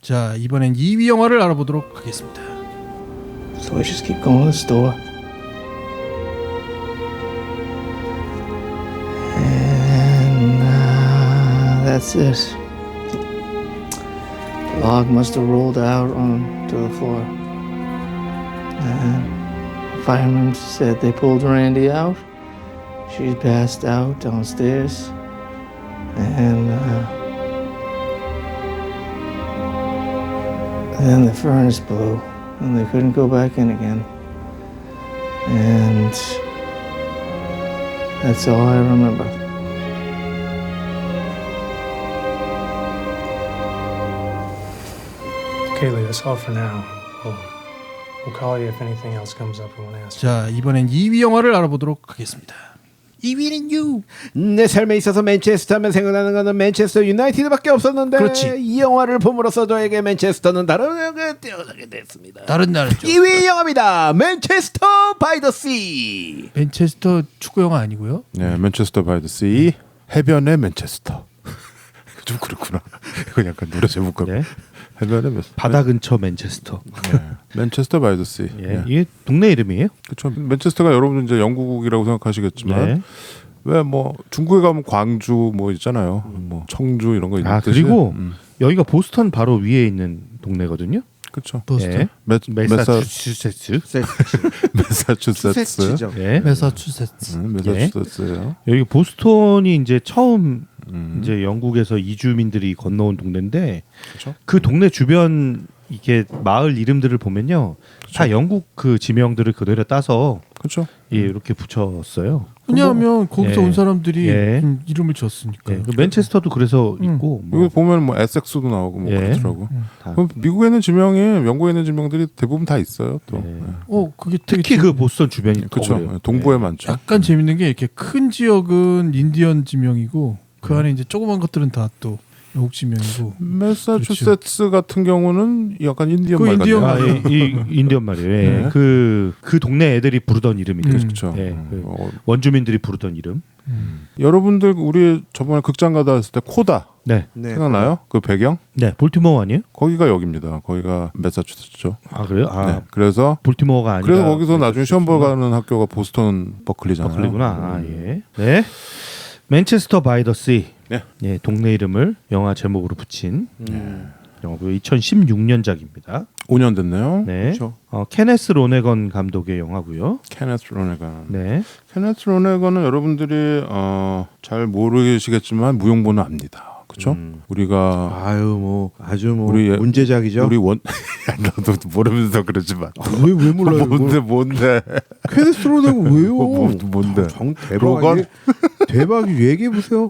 자, 이번엔 2위 영화를 알아보도록 하겠습니다. So I just keep going to the store. And that's it. The log must have rolled out onto the floor. And the fireman said they pulled Randy out. She passed out downstairs. And then the furnace blew. And they couldn't go back in again. And that's all I remember. Kaylee, that's all for now. We'll call you if anything else comes up we want to ask. 자, 이번엔 2위 영화를 알아보도록 하겠습니다. 2위는요. 내 삶에 있어서 맨체스터 하면 생각나는 거는 맨체스터 유나이티드밖에 없었는데 그렇지. 이 영화를 봄으로써 저에게 맨체스터는 다른 영화에 뛰어나게 됐습니다. 다른 나라죠. 2위 영화입니다. 맨체스터 바이 더 씨. 맨체스터 축구 영화 아니고요. 네, 맨체스터 바이 더 씨. 해변의 맨체스터. 좀 그렇구나. 이건 약간 노래 제목 같고. 네. 해변의 맨체스터. 바다 근처 맨체스터. 네. 맨체스터 바이 더 씨. 예. 네. 이게 동네 이름이에요? 그렇죠. 맨체스터가 여러분 이제 영국이라고 생각하시겠지만 네. 왜 뭐 중국에 가면 광주 뭐 있잖아요. 뭐 청주 이런 거 있듯이. 그리고 여기가 보스턴 바로 위에 있는 동네거든요. 그렇죠. 보스턴. 예. 매사추세츠. 매사추세츠. 네. 매사추세츠. 매사추세츠예요. 여기 보스턴이 이제 처음 이제 영국에서 이주민들이 건너온 동네인데 그렇죠. 그 동네 주변 이게 마을 이름들을 보면요. 다 영국 그 지명들을 그대로 따서 그렇죠. 예, 이렇게 붙였어요. 왜냐하면 거기서 예. 온 사람들이 예. 이름을 지었으니까. 예, 그 맨체스터도 그래서 있고 뭐. 여기 보면 뭐 에섹스도 나오고 뭐 예. 그렇더라고. 다. 그럼 미국에 있는 지명이 영국에 있는 지명들이 대부분 다 있어요. 또. 예. 그게 되게 특히 그 보스턴 주변이 그렇죠. 그래요. 동부에 많죠. 약간 재밌는 게 이렇게 큰 지역은 인디언 지명이고 그 안에 이제 조그만 것들은 다 또 영국 지명이고. 매사추세츠 같은 경우는 약간 인디언 그 말 인디언 같네요. 말. 이 인디언 말이에요. 예. 네. 그 동네 애들이 부르던 이름이죠. 그렇죠. 예, 그 원주민들이 부르던 이름. 여러분들 우리 저번에 극장 가다 했을 때 코다 네, 생각나요? 그 배경? 네, 볼티모어 아니에요? 거기가 여기입니다. 거기가 매사추세츠죠. 아 그래요? 아 네. 그래서 볼티모어가 아니라. 그래서 거기서 나중에 시험 보러 가는 학교가 보스턴 버클리잖아요. 버클리구나. 아 예. 네. 맨체스터 바이 더 씨. 네. 예, 동네 이름을 영화 제목으로 붙인 영화고요. 2016년작입니다. 5년 됐네요. 네. 그렇죠. 케네스 로네건 감독의 영화고요. 케네스 로네건. 네. 케네스 로네건은 여러분들이 잘 모르시겠지만 무용보는 압니다. 그렇죠? 우리가 아유 뭐 아주 뭐 우리 문제작이죠. 우리 원 나도 모르면서 그러지만 왜 몰라요? 뭔데 케네스 로네건 왜요? 뭔데 정 로건? 대박이 얘기해 보세요.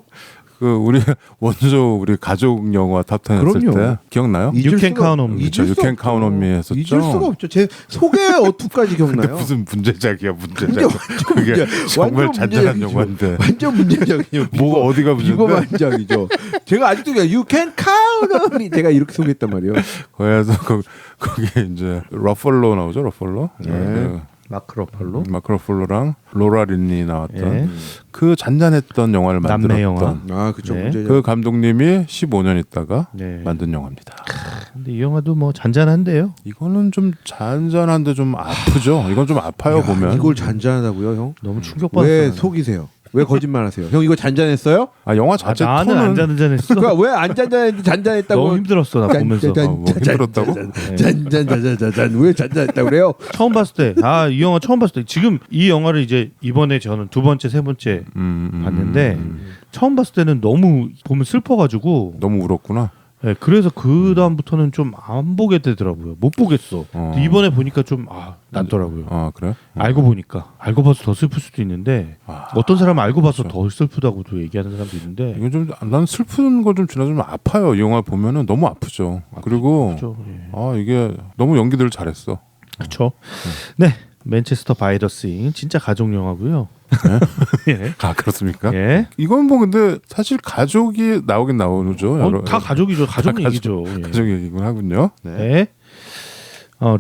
그 우리 원조 우리 가족 영화 탑10 했을 그럼요. 때 기억나요? You can count on me. 그렇죠. You can count on me 했었죠. 잊을 수가 없죠. 제 소개 어투까지 근데 기억나요? 무슨 문제작이야 문제작. 완전 그게 문제- 정말 완전 잔잔한 문제작이죠. 영화인데 완전 문제작이요. 뭐가 어디가 비거 문제인데? 반장이죠. 제가 아직도 그냥 You can count on me 제가 이렇게 소개했단 말이에요. 거기서 거기에 이제 러펄로 나오죠. 러펄로. 그 마크 러팔로. 마크 러펄로랑 로라 린리 나왔던 예. 그 잔잔했던 영화를 남매 영화. 만들었던 아 그쵸 네. 문제작. 그 감독님이 15년 있다가 네. 만든 영화입니다. 근데 이 영화도 뭐 잔잔한데요. 이거는 좀 잔잔한데 좀 아프죠. 이건 좀 아파요 보면. 이걸 잔잔하다고요, 형? 너무 충격받았어요. 왜 속이세요? 왜 거짓말하세요? 형 이거 잔잔했어요? 아 영화 자체 나는 안 톤은 잔잔했어. 그러니까 왜 안 잔잔했는데 잔잔했다고? 너무 힘들었어 나 보면서. 뭐 힘들었다고? 잔잔잔잔잔 왜 잔잔했다고 그래요? 처음 봤을 때, 이 영화 처음 봤을 때, 지금 이 영화를 이제 이번에 저는 두 번째, 세 번째 봤는데 처음 봤을 때는 너무 보면 슬퍼가지고, 너무 울었구나. 예, 그래서 그 다음부터는 좀 안 보게 되더라고요. 못 보겠어. 근데 이번에 보니까 좀 낫더라고요. 아 그래? 알고 보니까 알고 봐서 더 슬플 수도 있는데 어떤 사람은 알고 봐서 더 슬프다고도 얘기하는 사람도 있는데. 이건 좀 난 슬픈 거 좀 지나면 아파요. 이 영화 보면은 너무 아프죠. 그리고 그렇죠. 예. 이게 너무 연기들 잘했어. 그렇죠. 네, 맨체스터 바이 더 씨 진짜 가족 영화고요. 예. 아 그렇습니까? 예. 이건 뭐 근데 사실 가족이 나오긴 나오죠. 다 가족이죠. 가족 다 얘기죠. 예. 가족 얘기군 하군요. 네.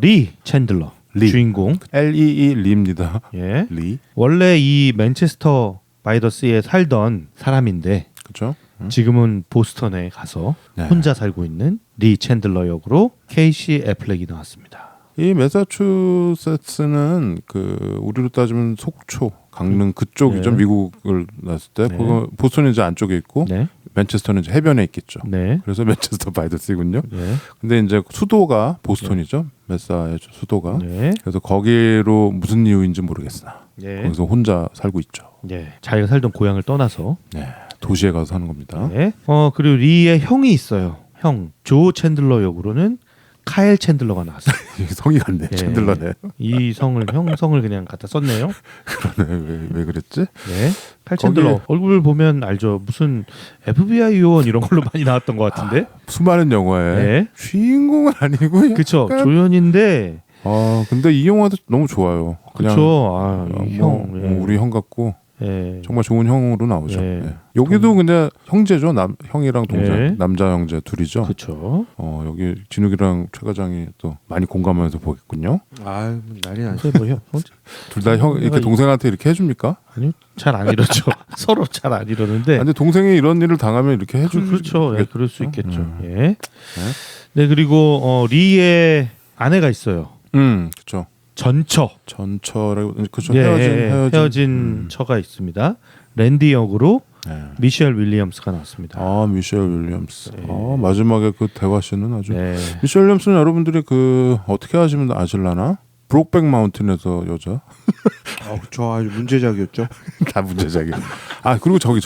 리 챈들러 리. 주인공. Lee 리입니다. 예. 리. 원래 이 맨체스터 바이 더 씨에 살던 사람인데 그렇죠? 지금은 보스턴에 가서 네. 혼자 살고 있는 리 챈들러 역으로 케이시 애플렉이 나왔습니다. 이 매사추세츠는 그 우리로 따지면 속초, 강릉 그쪽이죠. 네. 미국을 났을 때 네. 보스턴은 이제 안쪽에 있고 네, 맨체스터는 이제 해변에 있겠죠. 네, 그래서 맨체스터 바이 더 시군요. 네, 근데 이제 수도가 보스턴이죠. 매사의 수도가. 네, 그래서 거기로 무슨 이유인지 모르겠으나 네. 거기서 혼자 살고 있죠. 네. 자기가 살던 고향을 떠나서. 네. 도시에 가서 사는 겁니다. 네. 그리고 리의 형이 있어요. 형 조 챈들러 역으로는 카일 챈들러가 나왔어요. 성이 같네. 네. 챈들러네. 이 성을 형 성을 그냥 갖다 썼네요. 그러네. 왜 그랬지? 네. 카일 챈들러 얼굴 보면 알죠. 무슨 FBI 요원 이런 걸로 많이 나왔던 것 같은데. 수많은 영화에 네. 주인공은 아니고 그쵸. 약간- 조연인데. 근데 이 영화도 너무 좋아요. 그냥 그쵸. 아, 이 형. 예. 우리 형 같고 예. 정말 좋은 형으로 나오죠. 예. 예. 여기도 근데 형제죠. 형이랑 동생, 예. 남자 형제 둘이죠. 그쵸. 여기 진욱이랑 최 과장이 또 많이 공감하면서 보겠군요. 아 난리 나죠. 근데 뭐 형, 둘 다 형 이렇게 동생한테 이렇게 해줍니까? 아니요. 잘 안 이러죠. 서로 잘 안 이러는데. 근데 동생이 이런 일을 당하면 이렇게 해주. 그렇죠. 예, 그럴 수 있겠죠. 음. 예. 네, 그리고 리의 아내가 있어요. 그렇죠. 전처라고 그렇죠. 예, 헤어진. 처가 있습니다. 랜디 역으로 네. 미셸 윌리엄스가 나왔습니다. 미셸 윌리엄스. 네. 마지막에 그 대화씬은 아주. 네. 미셸 윌리엄스는 여러분들이 그 어떻게 하시면 아실라나? 브록백 마운틴에서 여자. 저 아주 문제작이었죠. 다 문제작이. 그리고 저기.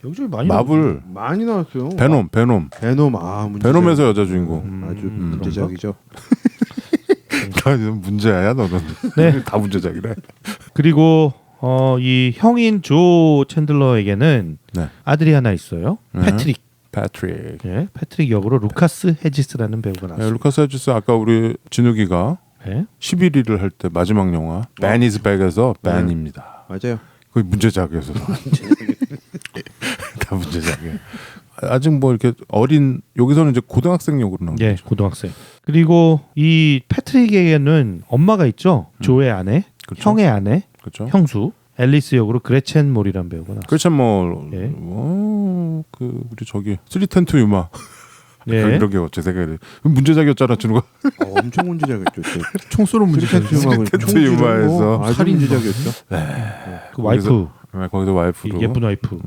여기저기 많이 마블 많이 나왔어요. 베놈. 베놈 문제작. 베놈에서 여자 주인공. 아주 문제작이죠. 다 문제야 너는. 네. 다 문제작이래. 그리고 이 형인 조 챈들러에게는 네. 아들이 하나 있어요. 네. 패트릭. 패트릭. 예, 패트릭 역으로 루카스 헤지스라는 배우가 네, 나왔습니다. 루카스 헤지스 아까 우리 진욱이가 네. 11위를 할 때 마지막 영화 벤 이즈 백에서 벤입니다. 맞아요. 거의 문제작이어서 다 문제작이에요. 아직 뭐 이렇게 어린 여기서는 이제 고등학생 역으로 나오죠. 예, 고등학생. 그리고 이 패트릭에게는 엄마가 있죠. 조의 아내, 그렇죠. 형의 아내, 그렇죠. 형수 앨리스 역으로 그레첸 몰이라는 배우가 나왔어요. 그렇죠. 예. 그 우리 저기 310 유마 예. 이런 게 어째 생각이 문제작이었잖아 준우가. 엄청 문제작이었죠. 총 쏘는 문제. 스리텐트 유마에서 아주 살인 문제작이었죠. 그 와이프, 거기서 와이프로. 이 예쁜 와이프.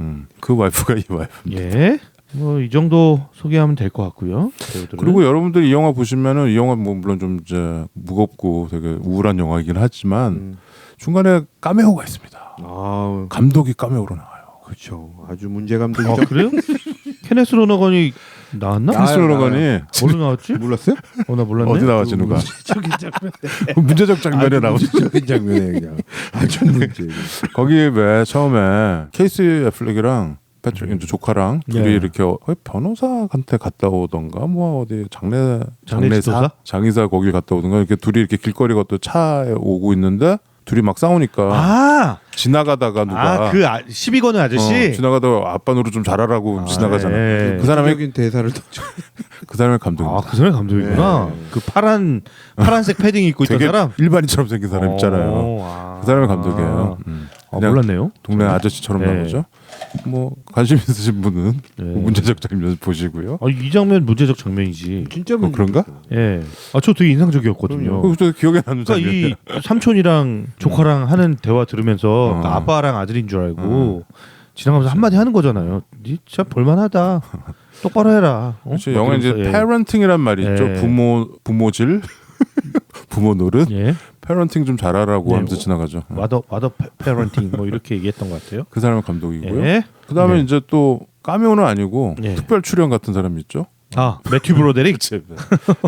그 와이프가 이 와이프. 예. 뭐 이 정도 소개하면 될 것 같고요. 배우들은. 그리고 여러분들 이 영화 보시면은 이 영화 뭐 물론 좀 이제 무겁고 되게 우울한 영화이긴 하지만 중간에 카메오가 있습니다. 감독이 카메오로 나와요. 그렇죠. 아주 문제 감독이죠. 그래요? 케네스 로너건이 나왔나? 크리스 로너건이 뭘로 나왔지? 몰랐어요? 나 몰랐네. 어디 나왔지 누가? 문제적 장면에 나오죠. 문제적인 장면에 그냥 아주 문제. 거기 왜 처음에 케이스 애플렉이랑 패트릭 이제 조카랑 둘이 예. 이렇게 거의 변호사한테 갔다 오던가 뭐 어디 장례지도사? 장의사 거기 갔다 오던가 이렇게 둘이 이렇게 길거리 걷다 차에 오고 있는데 둘이 막 싸우니까 지나가다가 누가 그 시비 거는 아저씨. 지나가다가 아빠 노릇 좀 잘하라고 지나가잖아. 예. 그 사람의 적인 대사를 던져. 그 사람의 감독입니다. 그 사람이 감독이구나. 그 파란색 패딩 입고 있던 되게 사람. 일반인처럼 생긴 사람 있잖아요. 그 사람의 감독이에요. 그냥 몰랐네요. 동네 아저씨처럼 네. 나오죠. 뭐 관심 있으신 분은 네. 문제적 장면 보시고요. 이 장면 문제적 장면이지. 진짜 그런가? 예. 저 되게 인상적이었거든요. 그것도 기억에 남는 그러니까 장면. 이 삼촌이랑 조카랑 하는 대화 들으면서 그러니까 어. 아빠랑 아들인 줄 알고 지나가면서 한마디 하는 거잖아요. 니 진짜 볼만하다. 똑바로 해라. 그렇죠. 영화 이제 parenting이란 말이 있죠. 예. 부모질, 부모 노릇, 예. parenting 좀 잘하라고 네. 하면서 지나가죠. 와더 페런팅 뭐 이렇게 얘기했던 것 같아요. 그 사람은 감독이고요. 예. 그다음에 네. 이제 또 카메오는 아니고 예. 특별 출연 같은 사람이 있죠. 매튜 브로데릭.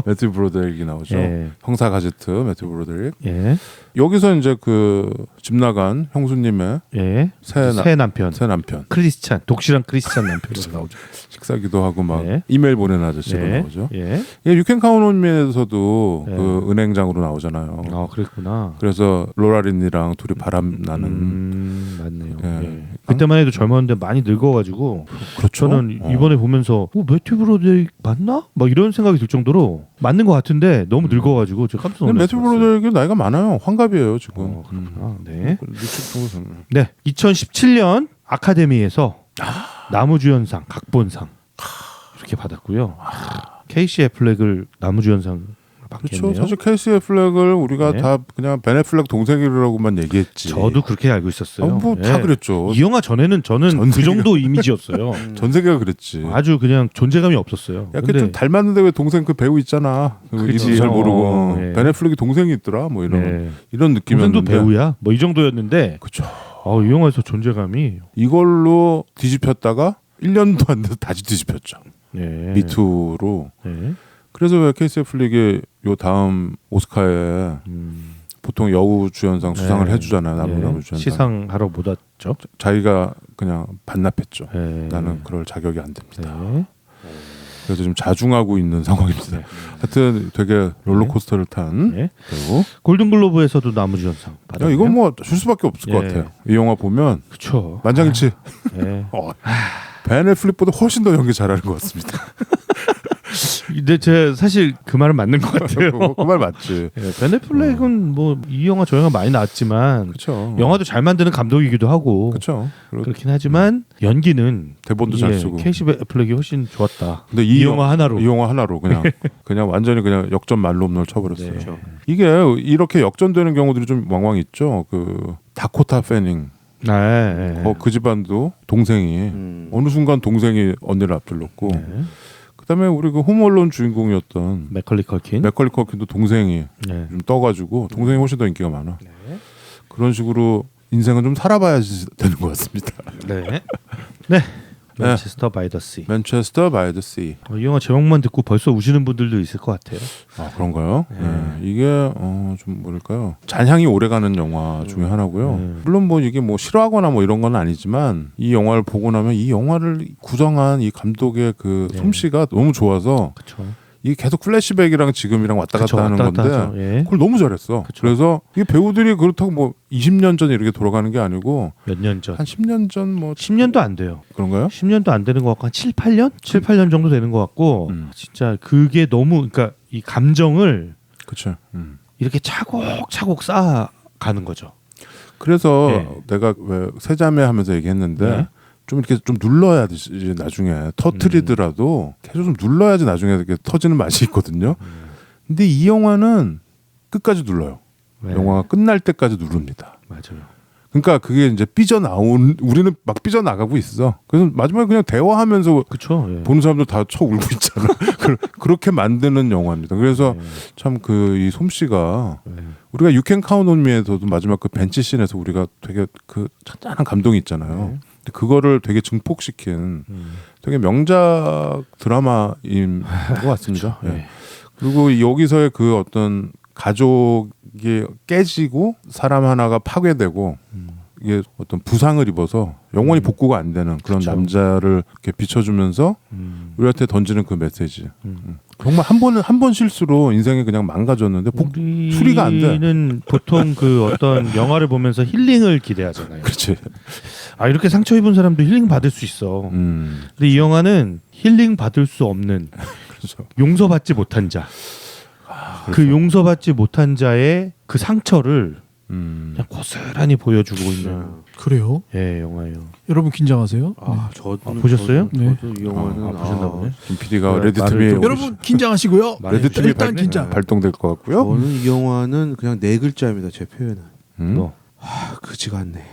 매튜 브로데릭이 나오죠. 예. 형사 가제트 매튜 브로데릭. 예. 여기서 이제 그 집 나간 형수님의 예. 새 남편. 크리스찬 독실한 크리스찬 남편으로 나오죠. 식사기도 하고 막 네. 이메일 보내는 아저씨로 예. 나오죠. 예. 유캔 카운온미에서도 예. 그 은행장으로 나오잖아요. 그랬구나. 그래서 로라린이랑 둘이 바람 나는 맞네요. 예. 예. 그때만 해도 젊었는데 많이 늙어가지고 그렇죠. 저는 이번에 보면서 매튜 브로데릭 맞나? 막 이런 생각이 들 정도로 맞는 것 같은데 너무 늙어가지고 제가 깜짝 근데 놀랐어요. 매튜 브로데릭이 나이가 많아요. 환갑이에요 지금. 그렇구나. 네. 일찍 죽어서. 네. 2017년 아카데미에서 나무주연상, 각본상 이렇게 받았고요. 케이시 애플렉을 나무주연상 그렇죠. 받겠네요. 사실 케이시 애플렉을 우리가 네. 다 그냥 벤 애플렉 동생이라고만 얘기했지. 저도 그렇게 알고 있었어요. 다 그랬죠. 이 영화 전에는 저는 그 전세계가- 정도 이미지였어요. 전 세계가 그랬지. 아주 그냥 존재감이 없었어요. 약간 좀 닮았는데 왜 동생 그 배우 있잖아. 그치. 이름도 잘 모르고 네. 벤 애플렉이 동생이 있더라. 뭐 이런 네. 이런 느낌이었는데. 동생도 배우야. 뭐 이 정도였는데 그렇죠. 이 영화에서 존재감이 이걸로 뒤집혔다가 1년도 안 돼서 다시 뒤집혔죠. 네. 미투로. 네. 그래서 왜 케이시 애플렉이 요 다음 오스카에 보통 여우 주연상 수상을 네. 해주잖아요. 나무 주연상. 시상하러 못 왔죠. 자기가 그냥 반납했죠. 네. 나는 그럴 자격이 안 됩니다. 네. 그래서 좀 자중하고 있는 상황입니다. 하여튼 되게 롤러코스터를 탄 네. 배우. 골든글로브에서도 나무주연상 야, 받았네요. 이건 뭐 줄 수밖에 없을 것 예. 같아요. 이 영화 보면 그렇죠. 만장일치. 네. 벤 애플렉보다 훨씬 더 연기 잘하는 것 같습니다. 근데 제 사실 그 말은 맞는 것 같아요. 그 말 맞지. 벤 애플렉은 뭐 이 영화 저 영화 많이 나왔지만 그렇죠. 영화도 잘 만드는 감독이기도 하고 그렇죠. 그렇긴 하지만 연기는 대본도 잘 쓰고. 케이시 애플렉이 훨씬 좋았다. 근데 이 영화 하나로. 이 영화 하나로 그냥 완전히 그냥 역전 말로홈런을 쳐버렸어요. 네. 이게 이렇게 역전되는 경우들이 좀 왕왕 있죠. 그 다코타 패닝. 네. 그 집안도 동생이 어느 순간 동생이 언니를 앞질렀고 네. 그다음에 우리 그 홈얼론 주인공이었던 맥컬리 컬킨. 맥컬리 컬킨도 동생이 네. 좀 떠가지고 동생이 훨씬 더 인기가 많아. 그런 식으로 인생은 좀 살아봐야지 되는 것 같습니다. 네. 네. 맨체스터 바이 더 씨. 맨체스터 바이 더 씨. 이 영화 제목만 듣고 벌써 우시는 분들도 있을 것 같아요. 아 그런가요? 네. 이게 좀 뭐랄까요? 잔향이 오래가는 영화 중에 하나고요. 물론 뭐 이게 뭐 싫어하거나 뭐 이런 건 아니지만 이 영화를 보고 나면 이 영화를 구성한 이 감독의 그 솜씨가 너무 좋아서 그렇죠. 이게 계속 플래시백이랑 지금이랑 왔다 갔다 하는 건데 예. 그걸 너무 잘했어. 그쵸. 그래서 이게 배우들이 그렇다고 뭐 20년 전에 이렇게 돌아가는 게 아니고 몇 년 전. 한 10년 전 뭐 10년도 안 돼요. 그런가요? 10년도 안 되는 것 같고 한 7, 8년? 7, 8년 정도 되는 것 같고 진짜 그게 너무 그러니까 이 감정을 그렇죠. 이렇게 차곡차곡 쌓아가는 거죠. 그래서 네. 내가 왜 세자매 하면서 얘기했는데 네. 좀 이렇게 좀 눌러야지 나중에 터트리더라도 계속 좀 눌러야지 나중에 이렇게 터지는 맛이 있거든요. 근데 이 영화는 끝까지 눌러요. 네. 영화가 끝날 때까지 누릅니다. 맞아요. 그러니까 그게 이제 삐져나온 우리는 막 삐져나가고 있어. 그래서 마지막에 그냥 대화하면서 그렇죠. 예. 보는 사람들 다 쳐 울고 있잖아. 그렇게 만드는 영화입니다. 그래서 참 그 이 솜씨가 우리가 You Can Count on Me에서도 마지막 그 벤치 씬에서 우리가 되게 그 잔잔한 감동이 있잖아요. 근데 그거를 되게 증폭시킨 되게 명작 드라마인 것 같습니다. 그렇죠. 예. 그리고 여기서의 그 어떤 가족이 깨지고 사람 하나가 파괴되고 이게 어떤 부상을 입어서 영원히 복구가 안 되는 그런 그쵸. 남자를 이렇게 비춰주면서 우리한테 던지는 그 메시지. 정말 한 번 실수로 인생이 그냥 망가졌는데 수리가 안 돼. 우리는 보통 그 어떤 영화를 보면서 힐링을 기대하잖아요. 그렇지. 아 이렇게 상처 입은 사람도 힐링 받을 수 있어. 근데 이 영화는 힐링 받을 수 없는 그렇죠. 용서받지 못한 자. 그 용서받지 못한 자의 그 상처를 그냥 고스란히 보여주고 있는 그래요? 영화예요. 여러분 긴장하세요. 저도 보셨어요? 네. 저도 이 영화는 보셨나 보네. 김 PD가 그래, 레드 말을 팀이 좀- 여러분 긴장하시고요. 레드 일단 긴장. 발동될 것 같고요. 저는 이 영화는 그냥 네 글자입니다. 제 표현은 뭐. 그지 같네.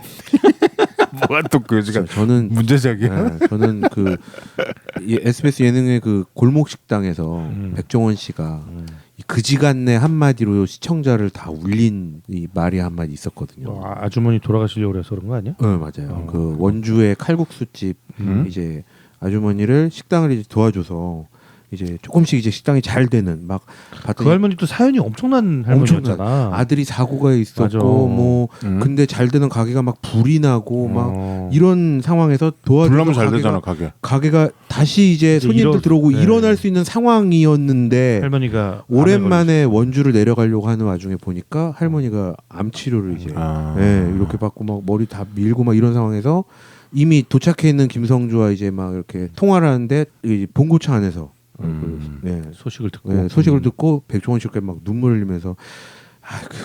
뭐가 또 그지가 저는 문제작이야. 네, 저는 그 SBS 예능의 그 골목 식당에서 백종원 씨가 이 그지 같네 한마디로 시청자를 다 울린 이 말이 한마디 있었거든요. 아주머니 돌아가시려고 그래서 그런 거 아니야? 네, 맞아요. 그 원주의 칼국수집 이제 아주머니를 식당을 이제 도와줘서 이제 조금씩 이제 식당이 잘 되는 막 그 봤더니 할머니도 사연이 엄청난 할머니였잖아. 아들이 사고가 있었고 맞아. 뭐 근데 잘 되는 가게가 막 불이 나고 막 이런 상황에서 불나면 도와줘서 잘 되잖아 가게. 가게가 다시 이제 이제 손님들 들어오고 네. 일어날 수 있는 상황이었는데 할머니가 오랜만에 원주를 내려가려고 하는 와중에 보니까 할머니가 암 치료를 이제 이렇게 받고 막 머리 다 밀고 막 이런 상황에서 이미 도착해 있는 김성주와 이제 막 이렇게 통화를 하는데 이 본고차 안에서 소식을 듣고 소식을 듣고 백종원 씨가 막 눈물을 흘리면서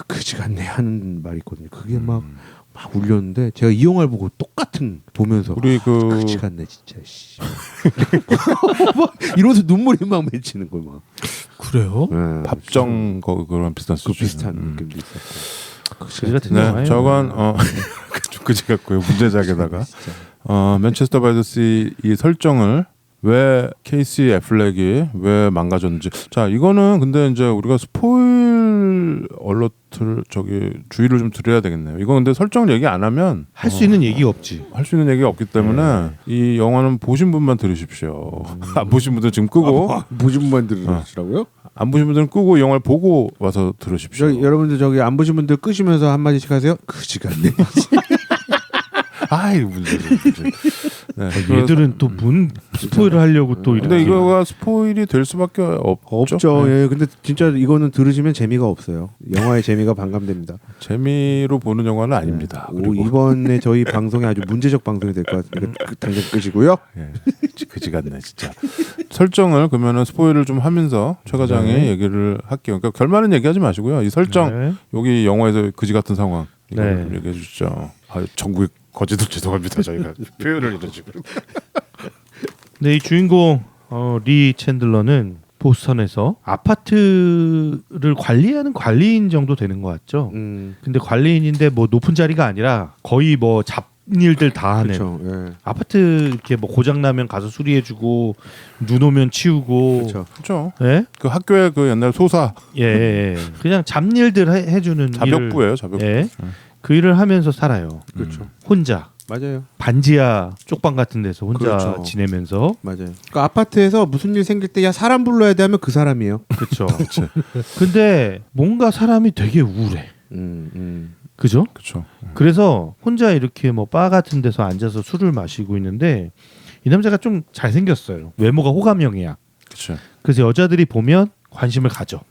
그지 같네 하는 말이 있거든요. 그게 막 막 울렸는데 제가 이 영화를 보고 똑같은 보면서 우리 그치 같네 진짜. 씨. 막 이러면서 눈물이 막 맺히는 거예요. 막. 그래요? 네, 밥정 그런 비슷한 그 수준. 비슷한 느낌도 있었고. 그지 같은 네, 영화예요. 저건 좀 그지 같고요. 문제작에다가 맨체스터 바이 더 씨 이 설정을 왜 케이시 애플렉이 왜 망가졌는지. 자, 이거는 근데 이제 우리가 스포일 얼러트를 주의를 좀 드려야 되겠네요. 이거 근데 설정을 얘기 안 하면 할 수 있는 얘기가 없지. 할 수 있는 얘기가 없기 때문에 이 영화는 보신 분만 들으십시오. 안 보신 분들 지금 끄고 보신 분만 들으시라고요? 안 보신 분들은 끄고 이 영화를 보고 와서 들으십시오. 여러분들 저기 안 보신 분들 끄시면서 한 마디씩 하세요. 그지 같네. 아이 문제. 네, 얘들은 또 문 스포일을 하려고 또 이렇게. 근데 이거가 스포일이 될 수밖에 없죠. 없죠. 네. 예, 근데 진짜 이거는 들으시면 재미가 없어요. 영화의 재미가 반감됩니다. 재미로 보는 영화는 아닙니다. 오, 그리고 이번에 저희 방송이 아주 문제적 방송이 될 것 같으니까 당장 끄시고요. 예, 그지 같네 진짜. 설정을 그러면은 스포일을 좀 하면서 최 과장이 네. 얘기를 할게요. 그러니까 결말은 얘기하지 마시고요. 이 설정 네. 여기 영화에서 그지 같은 상황 이거 네. 좀 얘기해 주시죠. 전국의 거지들 죄송합니다. 저희가 표현을 이런 식으로. 네, 이 주인공 리 챈들러는 보스턴에서 아파트를 관리하는 관리인 정도 되는 것 같죠. 근데 관리인인데 뭐 높은 자리가 아니라 거의 뭐 잡일들 다 하는. 그렇죠. 예. 아파트 이렇게 뭐 고장 나면 가서 수리해주고 눈 오면 치우고. 그렇죠. 그렇죠. 예? 그 학교에 그 옛날 소사 예. 그냥 잡일들 해주는 자벽부예요. 자벽부. 예. 그 일을 하면서 살아요. 그렇죠. 혼자. 맞아요. 반지하 쪽방 같은 데서 혼자 그렇죠. 지내면서. 맞아요. 그 아파트에서 무슨 일 생길 때 야 사람 불러야 돼 하면 그 사람이에요. 그렇죠. 근데 뭔가 사람이 되게 우울해. 그죠? 그렇죠. 그래서 혼자 이렇게 뭐 바 같은 데서 앉아서 술을 마시고 있는데 이 남자가 좀 잘생겼어요. 외모가 호감형이야. 그렇죠. 그래서 여자들이 보면 관심을 가져.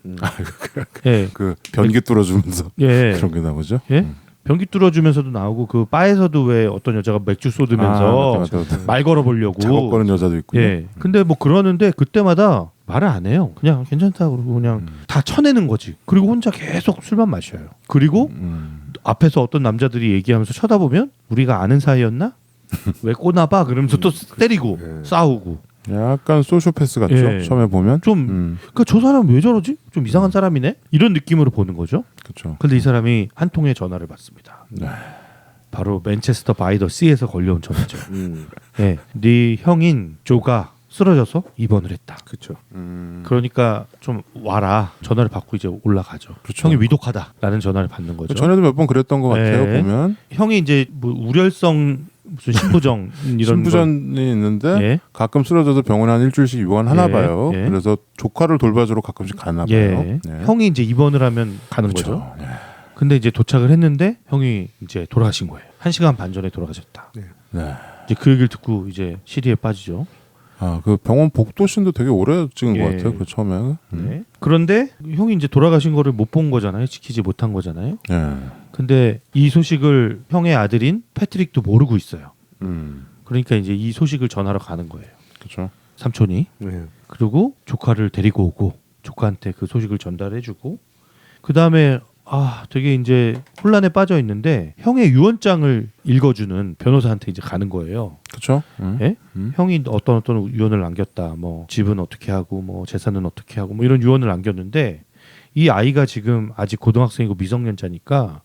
예. 그 변기 뚫어주면서 예. 그런 게 나오죠. 예? 변기 뚫어주면서도 나오고 그 바에서도 왜 어떤 여자가 맥주 쏟으면서 맞다. 말 걸어보려고. 작업 거는 여자도 있고. 예. 근데 뭐 그러는데 그때마다 말을 안 해요. 그냥 괜찮다 그러고 그냥 다 쳐내는 거지. 그리고 혼자 계속 술만 마셔요. 그리고 앞에서 어떤 남자들이 얘기하면서 쳐다보면 우리가 아는 사이였나? 왜 꼬나봐? 그러면서 또 때리고 싸우고. 약간 소시오패스 같죠. 예. 처음에 보면 좀 그러니까 저 사람 왜 저러지? 좀 이상한 사람이네. 이런 느낌으로 보는 거죠. 그렇죠. 근데 이 사람이 한 통의 전화를 받습니다. 네. 바로 맨체스터 바이 더 씨에서 걸려온 전화죠. 네, 네 형인 조가 쓰러져서 입원을 했다. 그렇죠. 그러니까 좀 와라. 전화를 받고 이제 올라가죠. 그렇죠. 형이 위독하다. 라는 전화를 받는 거죠. 전에도 몇 번 그랬던 것 같아요. 네. 보면 형이 이제 뭐 우렬성 무슨 신부정 이런 신부전이 있는데 거. 예. 가끔 쓰러져서 병원에 한 일주일씩 입원하나 예. 봐요. 예. 그래서 조카를 돌봐주러 가끔씩 가나 봐요. 예. 네. 형이 이제 입원을 하면 가는 그렇죠. 거죠. 네. 근데 이제 도착을 했는데 형이 이제 돌아가신 거예요. 1시간 반 전에 돌아가셨다. 네. 이제 그 얘기를 듣고 이제 시리에 빠지죠. 그 병원 복도신도 되게 오래 찍은 예. 것 같아요. 그 처음에. 네. 그런데 형이 이제 돌아가신 거를 못 본 거잖아요. 지키지 못한 거잖아요. 예. 근데 이 소식을 형의 아들인 패트릭도 모르고 있어요. 그러니까 이제 이 소식을 전하러 가는 거예요. 그렇죠. 삼촌이. 네. 그리고 조카를 데리고 오고 조카한테 그 소식을 전달해주고 그 다음에 되게 이제 혼란에 빠져 있는데 형의 유언장을 읽어주는 변호사한테 이제 가는 거예요. 그렇죠. 예? 형이 어떤 유언을 남겼다. 뭐 집은 어떻게 하고 뭐 재산은 어떻게 하고 뭐 이런 유언을 남겼는데 이 아이가 지금 아직 고등학생이고 미성년자니까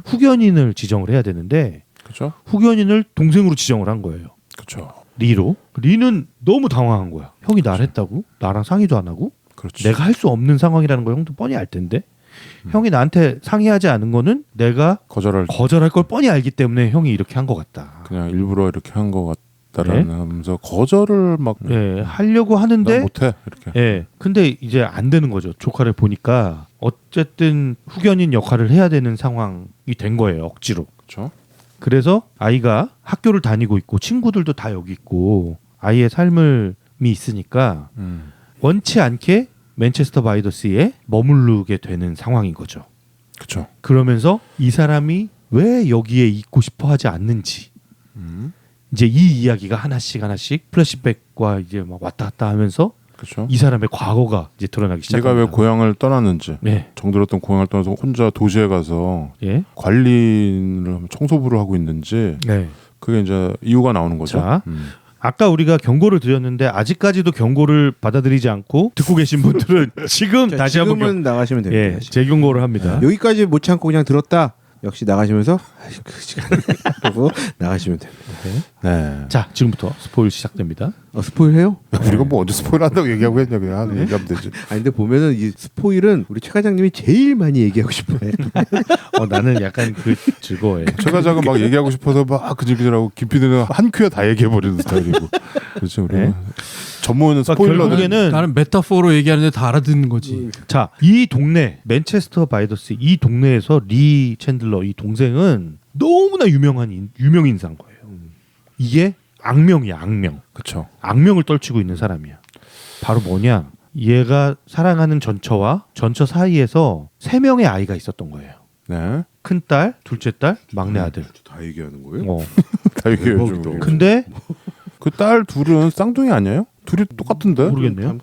후견인을 지정을 해야 되는데 그렇죠. 후견인을 동생으로 지정을 한 거예요. 그렇죠. 리로. 리는 너무 당황한 거야. 형이 날 했다고? 나랑 상의도 안 하고? 그렇지. 내가 할 수 없는 상황이라는 걸 형도 뻔히 알 텐데 형이 나한테 상의하지 않은 거는 내가 거절할 걸 뻔히 알기 때문에 형이 이렇게 한 것 같다. 그냥 일부러 이렇게 한 것 같다라는 하면서 거절을 막 예, 하려고 하는데 난 못해 이렇게. 예. 근데 이제 안 되는 거죠. 조카를 보니까 어쨌든 후견인 역할을 해야 되는 상황이 된 거예요. 억지로. 그렇죠. 그래서 아이가 학교를 다니고 있고 친구들도 다 여기 있고 아이의 삶이 있으니까 원치 않게 맨체스터 바이 더 씨에 머무르게 되는 상황인 거죠. 그렇죠. 그러면서 이 사람이 왜 여기에 있고 싶어 하지 않는지 이제 이 이야기가 하나씩 플래시백과 이제 막 왔다 갔다 하면서 그렇죠. 이 사람의 과거가 이제 드러나기 시작합니다. 얘가 왜 고향을 떠났는지, 예. 정들었던 고향을 떠나서 혼자 도시에 가서 예. 관리를 청소부를 하고 있는지 네. 그게 이제 이유가 나오는 거죠. 자, 아까 우리가 경고를 드렸는데 아직까지도 경고를 받아들이지 않고 듣고 계신 분들은 지금 자, 다시 한번 지금은 나가시면 됩니다. 예, 재경고를 합니다. 여기까지 못 참고 그냥 들었다. 역시 나가시면서 그 시간에 그러고 나가시면 됩니다. 네. 자, 지금부터 스포일 시작됩니다. 스포일해요? 우리가 뭐 언제 스포일 한다고 얘기하고 했냐 그냥 얘기하면 되지. 아니 근데 보면은 이 스포일은 우리 최 과장님이 제일 많이 얘기하고 싶어해. 나는 약간 그 즐거워해. 최 과장은 막 얘기하고 싶어서 막 그질그질하고 김PD는 한 큐에 다 얘기해버리는 스타일이고. 그렇죠. 우리 네. 전문 스포일러는 결국에는 나는 메타포로 얘기하는데 다 알아듣는 거지. 자, 이 동네 맨체스터 바이더스 이 동네에서 리 챈들러 이 동생은 너무나 유명한 유명 인사인 거예요. 이게 악명이야, 악명. 그렇죠. 악명을 떨치고 있는 사람이야. 바로 뭐냐? 얘가 사랑하는 전처와 전처 사이에서 3명의 아이가 있었던 거예요. 네. 큰 딸, 둘째 딸, 막내 아들. 다 얘기하는 거예요? 어. 다 얘기해요. 대박이다. 좀. 근데 그 딸 둘은 쌍둥이 아니에요? 둘이 똑같은데? 모르겠네요.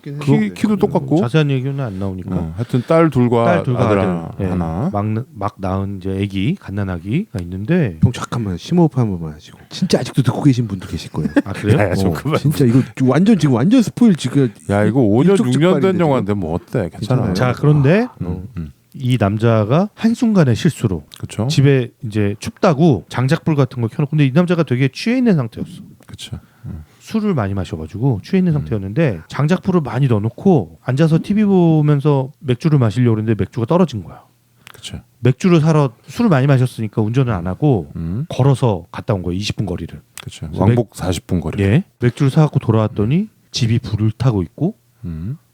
키도 똑같고. 자세한 얘기는 안 나오니까. 하여튼 딸 둘과 딸 둘과 아들 아들, 하나. 막 낳은 이제 아기, 갓난아기가 있는데. 형 잠깐만 심호흡 한 번만 하시고. 진짜 아직도 듣고 계신 분도 계실 거예요. 아 그래요? 야, 좀 그만. 진짜 이거 완전 지금 완전 스포일 지금. 야 이거 5년 일촉즉발인데 6년 된 지금. 영화인데 뭐 어때? 괜찮아. 괜찮아요. 자 그런데 이 남자가 한순간의 실수로 그렇죠. 집에 이제 춥다고 장작불 같은 걸 켜놓고, 근데 이 남자가 되게 취해 있는 상태였어. 그렇죠. 술을 많이 마셔가지고 취해 있는 상태였는데 장작불을 많이 넣어놓고 앉아서 TV 보면서 맥주를 마시려고 했는데 맥주가 떨어진 거야. 그렇죠. 맥주를 사러 술을 많이 마셨으니까 운전을 안 하고 걸어서 갔다 온 거예요. 20분 거리를. 그렇죠. 왕복 40분 거리. 예. 맥주를 사갖고 돌아왔더니 집이 불을 타고 있고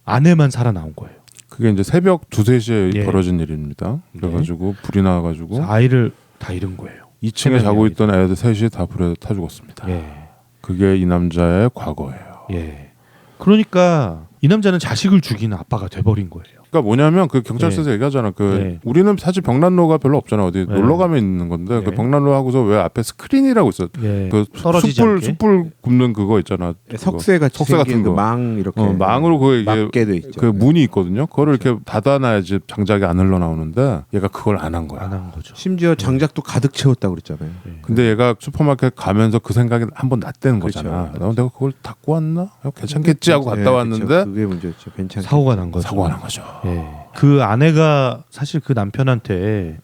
아내만 살아나온 거예요. 그게 이제 새벽 2, 3시에 예. 벌어진 일입니다. 그래가지고 불이 나가지고 그래서 아이를 다 잃은 거예요. 2층에 자고 있던 애들 셋이 다 불에 타 죽었습니다. 예. 그게 이 남자의 과거예요. 예. 그러니까 이 남자는 자식을 죽이는 아빠가 돼버린 거예요. 그러니까 뭐냐면 그 경찰서에서 얘기하잖아. 그 네. 우리는 사실 벽난로가 별로 없잖아. 어디 네. 놀러 가면 있는 건데 네. 그 벽난로 하고서 왜 앞에 스크린이라고 있어? 예. 그 떨어지지 않게. 숯불 굽는 그거 있잖아. 석쇠 같이 석쇠 같은 생긴 거. 그망 이렇게 망으로 그게 이게 막게 돼 있죠. 그 문이 있거든요. 그거를 이렇게 닫아놔야지 장작이 안 흘러나오는데 얘가 그걸 안 한 거야. 안 한 거죠. 심지어 장작도 가득 채웠다고 그랬잖아요. 근데 얘가 슈퍼마켓 가면서 그 생각이 한번 났다는 거잖아. 그렇죠. 내가 그걸 닫고 왔나? 괜찮겠지 하고 갔다 왔는데 그렇죠. 그게 문제였죠. 괜찮게. 사고가 난 거죠. 사고가 난 거죠. 예. 그 아내가 사실 그 남편한테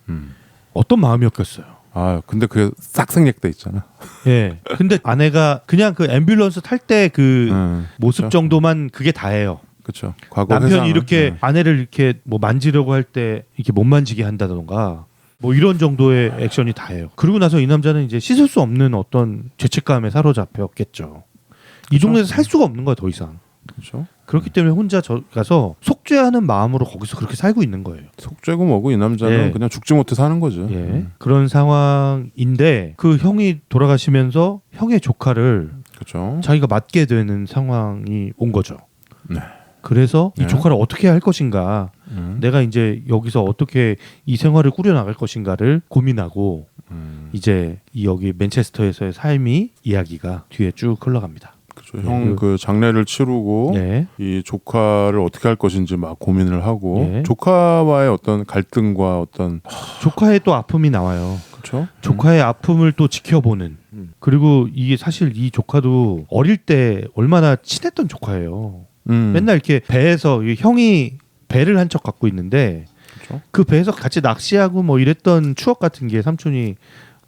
어떤 마음이었겠어요. 아 근데 그게 싹 생략돼 있잖아. 예. 근데 아내가 그냥 그 앰뷸런스 탈 때 그 모습 그렇죠. 정도만 그게 다예요. 그렇죠. 과거 남편이 회상은. 이렇게 아내를 이렇게 뭐 만지려고 할 때 이렇게 못 만지게 한다던가 뭐 이런 정도의 액션이 다예요. 그리고 나서 이 남자는 이제 씻을 수 없는 어떤 죄책감에 사로잡혔겠죠. 이 동네에서 살 수가 없는 거야 더 이상. 그렇죠. 그렇기 때문에 혼자 가서 속죄하는 마음으로 거기서 그렇게 살고 있는 거예요. 속죄고 뭐고 이 남자는 예. 그냥 죽지 못해 사는 거죠. 예. 그런 상황인데 그 형이 돌아가시면서 형의 조카를 그렇죠. 자기가 맡게 되는 상황이 온 거죠. 네. 그래서 이 네. 조카를 어떻게 할 것인가, 내가 이제 여기서 어떻게 이 생활을 꾸려나갈 것인가를 고민하고 이제 이 여기 맨체스터에서의 삶이 이야기가 뒤에 쭉 흘러갑니다. 그렇죠. 형 그 장례를 치르고 네. 이 조카를 어떻게 할 것인지 막 고민을 하고 네. 조카와의 어떤 갈등과 어떤 조카의 또 아픔이 나와요. 그렇죠. 조카의 아픔을 또 지켜보는. 그리고 이게 사실 이 조카도 어릴 때 얼마나 친했던 조카예요. 맨날 이렇게 배에서 이 형이 배를 한 척 갖고 있는데 그렇죠. 그 배에서 같이 낚시하고 뭐 이랬던 추억 같은 게 삼촌이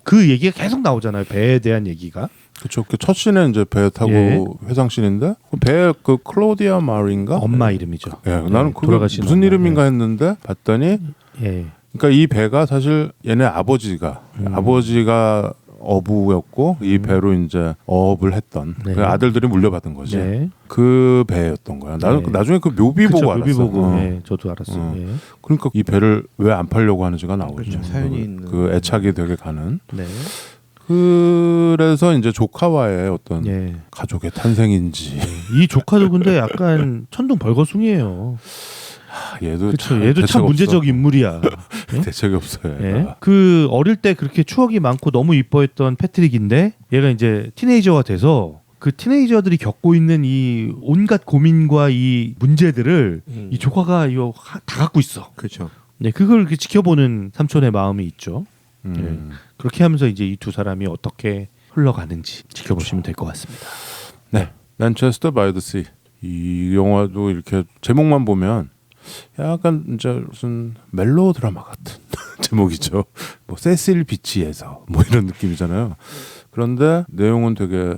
그 얘기가 계속 나오잖아요. 배에 대한 얘기가. 그렇죠. 그 첫 씬에 이제 배 타고 예. 회상 씬인데 배 그 클로디아 마리인가? 엄마 이름이죠. 예, 나는 그게 돌아가신 무슨 엄마. 이름인가 했는데 봤더니 예. 그러니까 이 배가 사실 얘네 아버지가 어부였고 이 배로 이제 어업을 했던 네. 그 아들들이 물려받은 거지. 네. 그 배였던 거야. 나는 네. 나중에 그 묘비 그쵸, 보고 알았어. 뮤비 보고. 어. 예, 저도 알았어요. 예. 그러니까 이 배를 왜 안 팔려고 하는지가 나오죠. 그렇죠. 사연이 있는. 그 애착이 되게 가는. 네. 그래서 이제 조카와의 어떤 예. 가족의 탄생인지 이 조카도 근데 약간 천둥 벌거숭이에요. 얘도 그렇죠. 얘도 참 대책 문제적 없어. 인물이야. 대책이 없어요. 예. 얘가. 그 어릴 때 그렇게 추억이 많고 너무 이뻐했던 패트릭인데 얘가 이제 티네이저가 돼서 그 티네이저들이 겪고 있는 이 온갖 고민과 이 문제들을 이 조카가 이거 다 갖고 있어. 그렇죠. 네, 그걸 이렇게 지켜보는 삼촌의 마음이 있죠. 그렇게 하면서 이제 이 두 사람이 어떻게 흘러가는지 지켜보시면 될 것 같습니다. 네, 맨체스터 바이 더 씨. 이 영화도 이렇게 제목만 보면 약간 이제 무슨 멜로 드라마 같은 제목이죠. 뭐 세실 비치에서 뭐 이런 느낌이잖아요. 그런데 내용은 되게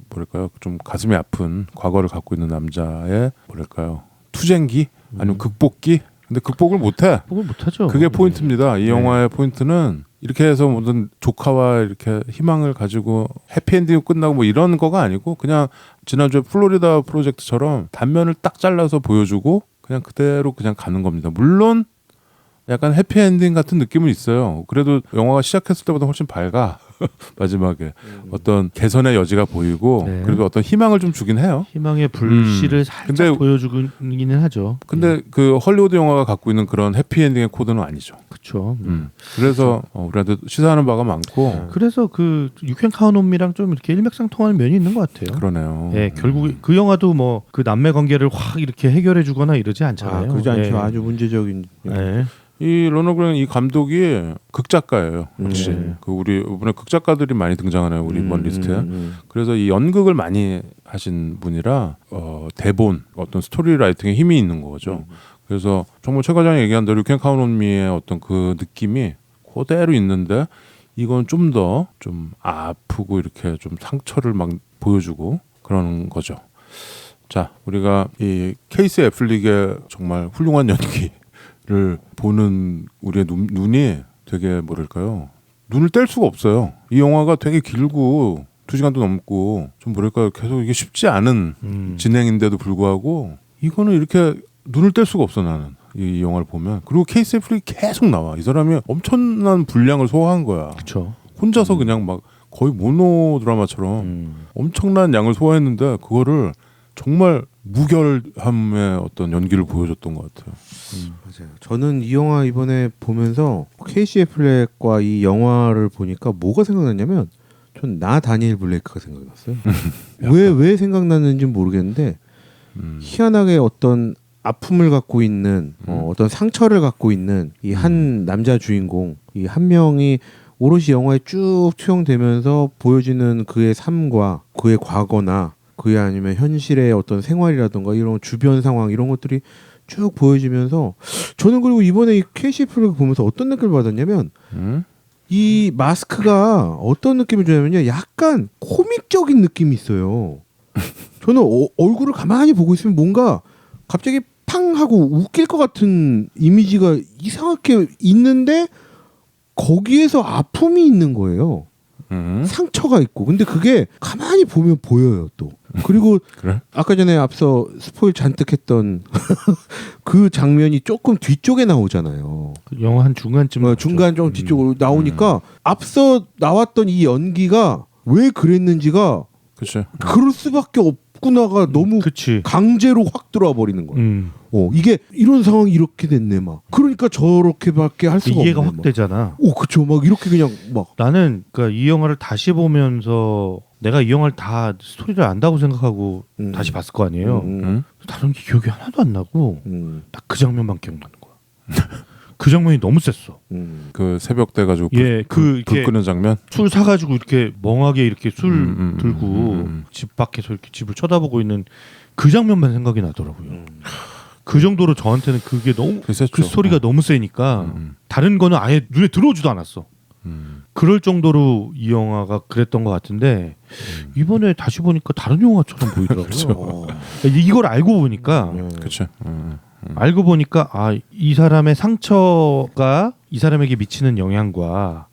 뭐랄까요, 좀 가슴이 아픈 과거를 갖고 있는 남자의 뭐랄까요, 투쟁기 아니면 극복기. 근데 극복을 못해. 그걸 못하죠. 그게 포인트입니다. 이 영화의 포인트는 이렇게 해서 모든 조카와 이렇게 희망을 가지고 해피엔딩 끝나고 뭐 이런 거가 아니고 그냥 지난주에 플로리다 프로젝트처럼 단면을 딱 잘라서 보여주고 그냥 그대로 그냥 가는 겁니다. 물론 약간 해피엔딩 같은 느낌은 있어요. 그래도 영화가 시작했을 때보다 훨씬 밝아. 마지막에 어떤 개선의 여지가 보이고 네. 그래도 어떤 희망을 좀 주긴 해요. 희망의 불씨를 살짝 근데- 보여주기는 하죠. 근데 그 헐리우드 영화가 갖고 있는 그런 해피엔딩의 코드는 아니죠. 그렇죠. 그래서 우리한테 시사하는 바가 많고 그래서 그 유캔 카운온미랑 좀 이렇게 일맥상통하는 면이 있는 것 같아요. 그러네요. 예, 결국 그 영화도 뭐 그 남매 관계를 확 이렇게 해결해주거나 이러지 않잖아요. 그러지 않죠. 예. 아주 문제적인. 예. 이 로너그랭 이 감독이 극작가예요. 역시 네. 그 우리 이번에 극작가들이 많이 등장하네요. 우리 이번 리스트에. 그래서 이 연극을 많이 하신 분이라 대본 어떤 스토리 라이팅에 힘이 있는 거죠. 그래서 정말 최 과장이 얘기한 대로 유캔 카운트 온 미의 어떤 그 느낌이 그대로 있는데 이건 좀 더 좀 아프고 이렇게 좀 상처를 막 보여주고 그러는 거죠. 자, 우리가 이 케이스 애플릭의 정말 훌륭한 연기를 보는 우리의 눈이 되게 뭐랄까요? 눈을 뗄 수가 없어요. 이 영화가 되게 길고 2시간도 넘고 좀 뭐랄까요? 계속 이게 쉽지 않은 진행인데도 불구하고 이거는 이렇게 눈을 뗄 수가 없어 나는. 이 영화를 보면. 그리고 케이스 애플릭이 계속 나와. 이 사람이 엄청난 분량을 소화한 거야. 그렇죠. 혼자서 그냥 막 거의 모노 드라마처럼 엄청난 양을 소화했는데 그거를 정말 무결함의 어떤 연기를 보여줬던 것 같아요. 맞아요. 저는 이 영화 이번에 보면서 케이시 애플렉과 이 영화를 보니까 뭐가 생각났냐면 전 나 다니엘 블레이크가 생각이 났어요. 왜 생각났는지 모르겠는데 희한하게 어떤 아픔을 갖고 있는 어떤 상처를 갖고 있는 이 한 남자 주인공 이 한 명이 오롯이 영화에 쭉 투영되면서 보여지는 그의 삶과 그의 과거나 그의 아니면 현실의 어떤 생활이라든가 이런 주변 상황 이런 것들이 쭉 보여지면서 저는 그리고 이번에 이 케이시 플렉을 보면서 어떤 느낌을 받았냐면 이 마스크가 어떤 느낌을 주냐면요 약간 코믹적인 느낌이 있어요. 저는 얼굴을 가만히 보고 있으면 뭔가 갑자기 팡 하고 웃길 것 같은 이미지가 이상하게 있는데 거기에서 아픔이 있는 거예요. 상처가 있고 근데 그게 가만히 보면 보여요 또. 그리고 그래? 아까 전에 앞서 스포일 잔뜩 했던 그 장면이 조금 뒤쪽에 나오잖아요. 그 영화 한 중간쯤 중간 좀 뒤쪽으로 나오니까 앞서 나왔던 이 연기가 왜 그랬는지가 그렇죠. 그럴 수밖에 없구나가 너무 그치. 강제로 확 들어와 버리는 거예요. 이게 이런 상황이 이렇게 됐네 막. 그러니까 저렇게밖에 할 수가 없네. 이해가 확 막. 되잖아. 그쵸. 막 이렇게 그냥 막. 나는 그러니까 이 영화를 다시 보면서 내가 이 영화를 다 스토리를 안다고 생각하고 다시 봤을 거 아니에요. 다른 게 기억이 하나도 안 나고 딱 그 장면만 기억나는 거야. 그 장면이 너무 셌어. 그 새벽 때 가지고 예, 불 이렇게 끄는 장면. 술 사가지고 이렇게 멍하게 이렇게 술 들고 집 밖에서 이렇게 집을 쳐다보고 있는 그 장면만 생각이 나더라고요. 그 정도로 저한테는 그게 너무 그랬었죠. 그 스토리가 너무 세니까 다른 거는 아예 눈에 들어오지도 않았어. 그럴 정도로 이 영화가 그랬던 것 같은데 이번에 다시 보니까 다른 영화처럼 보이더라고요. 이걸 알고 보니까 그렇죠. 알고 보니까 아, 이 사람의 상처가 이 사람에게 미치는 영향과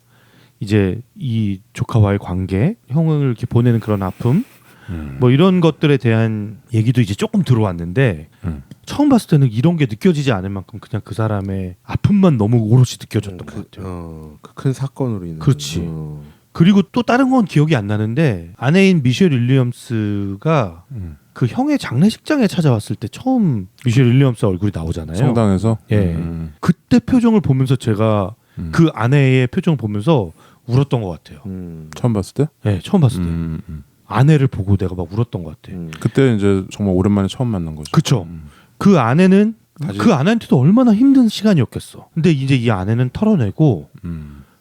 이제 이 조카와의 관계, 형을 이렇게 보내는 그런 아픔, 뭐 이런 것들에 대한 얘기도 이제 조금 들어왔는데 처음 봤을 때는 이런 게 느껴지지 않을 만큼 그냥 그 사람의 아픔만 너무 오롯이 느껴졌던 것 같아요. 그 큰 사건으로 인해. 그렇지. 그리고 또 다른 건 기억이 안 나는데 아내인 미셸 윌리엄스가 그 형의 장례식장에 찾아왔을 때 처음 미셸 윌리엄스 얼굴이 나오잖아요. 성당에서. 예. 그때 표정을 보면서 제가 그 아내의 표정을 보면서 울었던 것 같아요. 처음 봤을 때? 네, 처음 봤을 때. 아내를 보고 내가 막 울었던 것 같아. 그때 이제 정말 오랜만에 처음 만난 거죠. 그쵸. 그 아내는 다시- 그 아내한테도 얼마나 힘든 시간이었겠어. 근데 이제 이 아내는 털어내고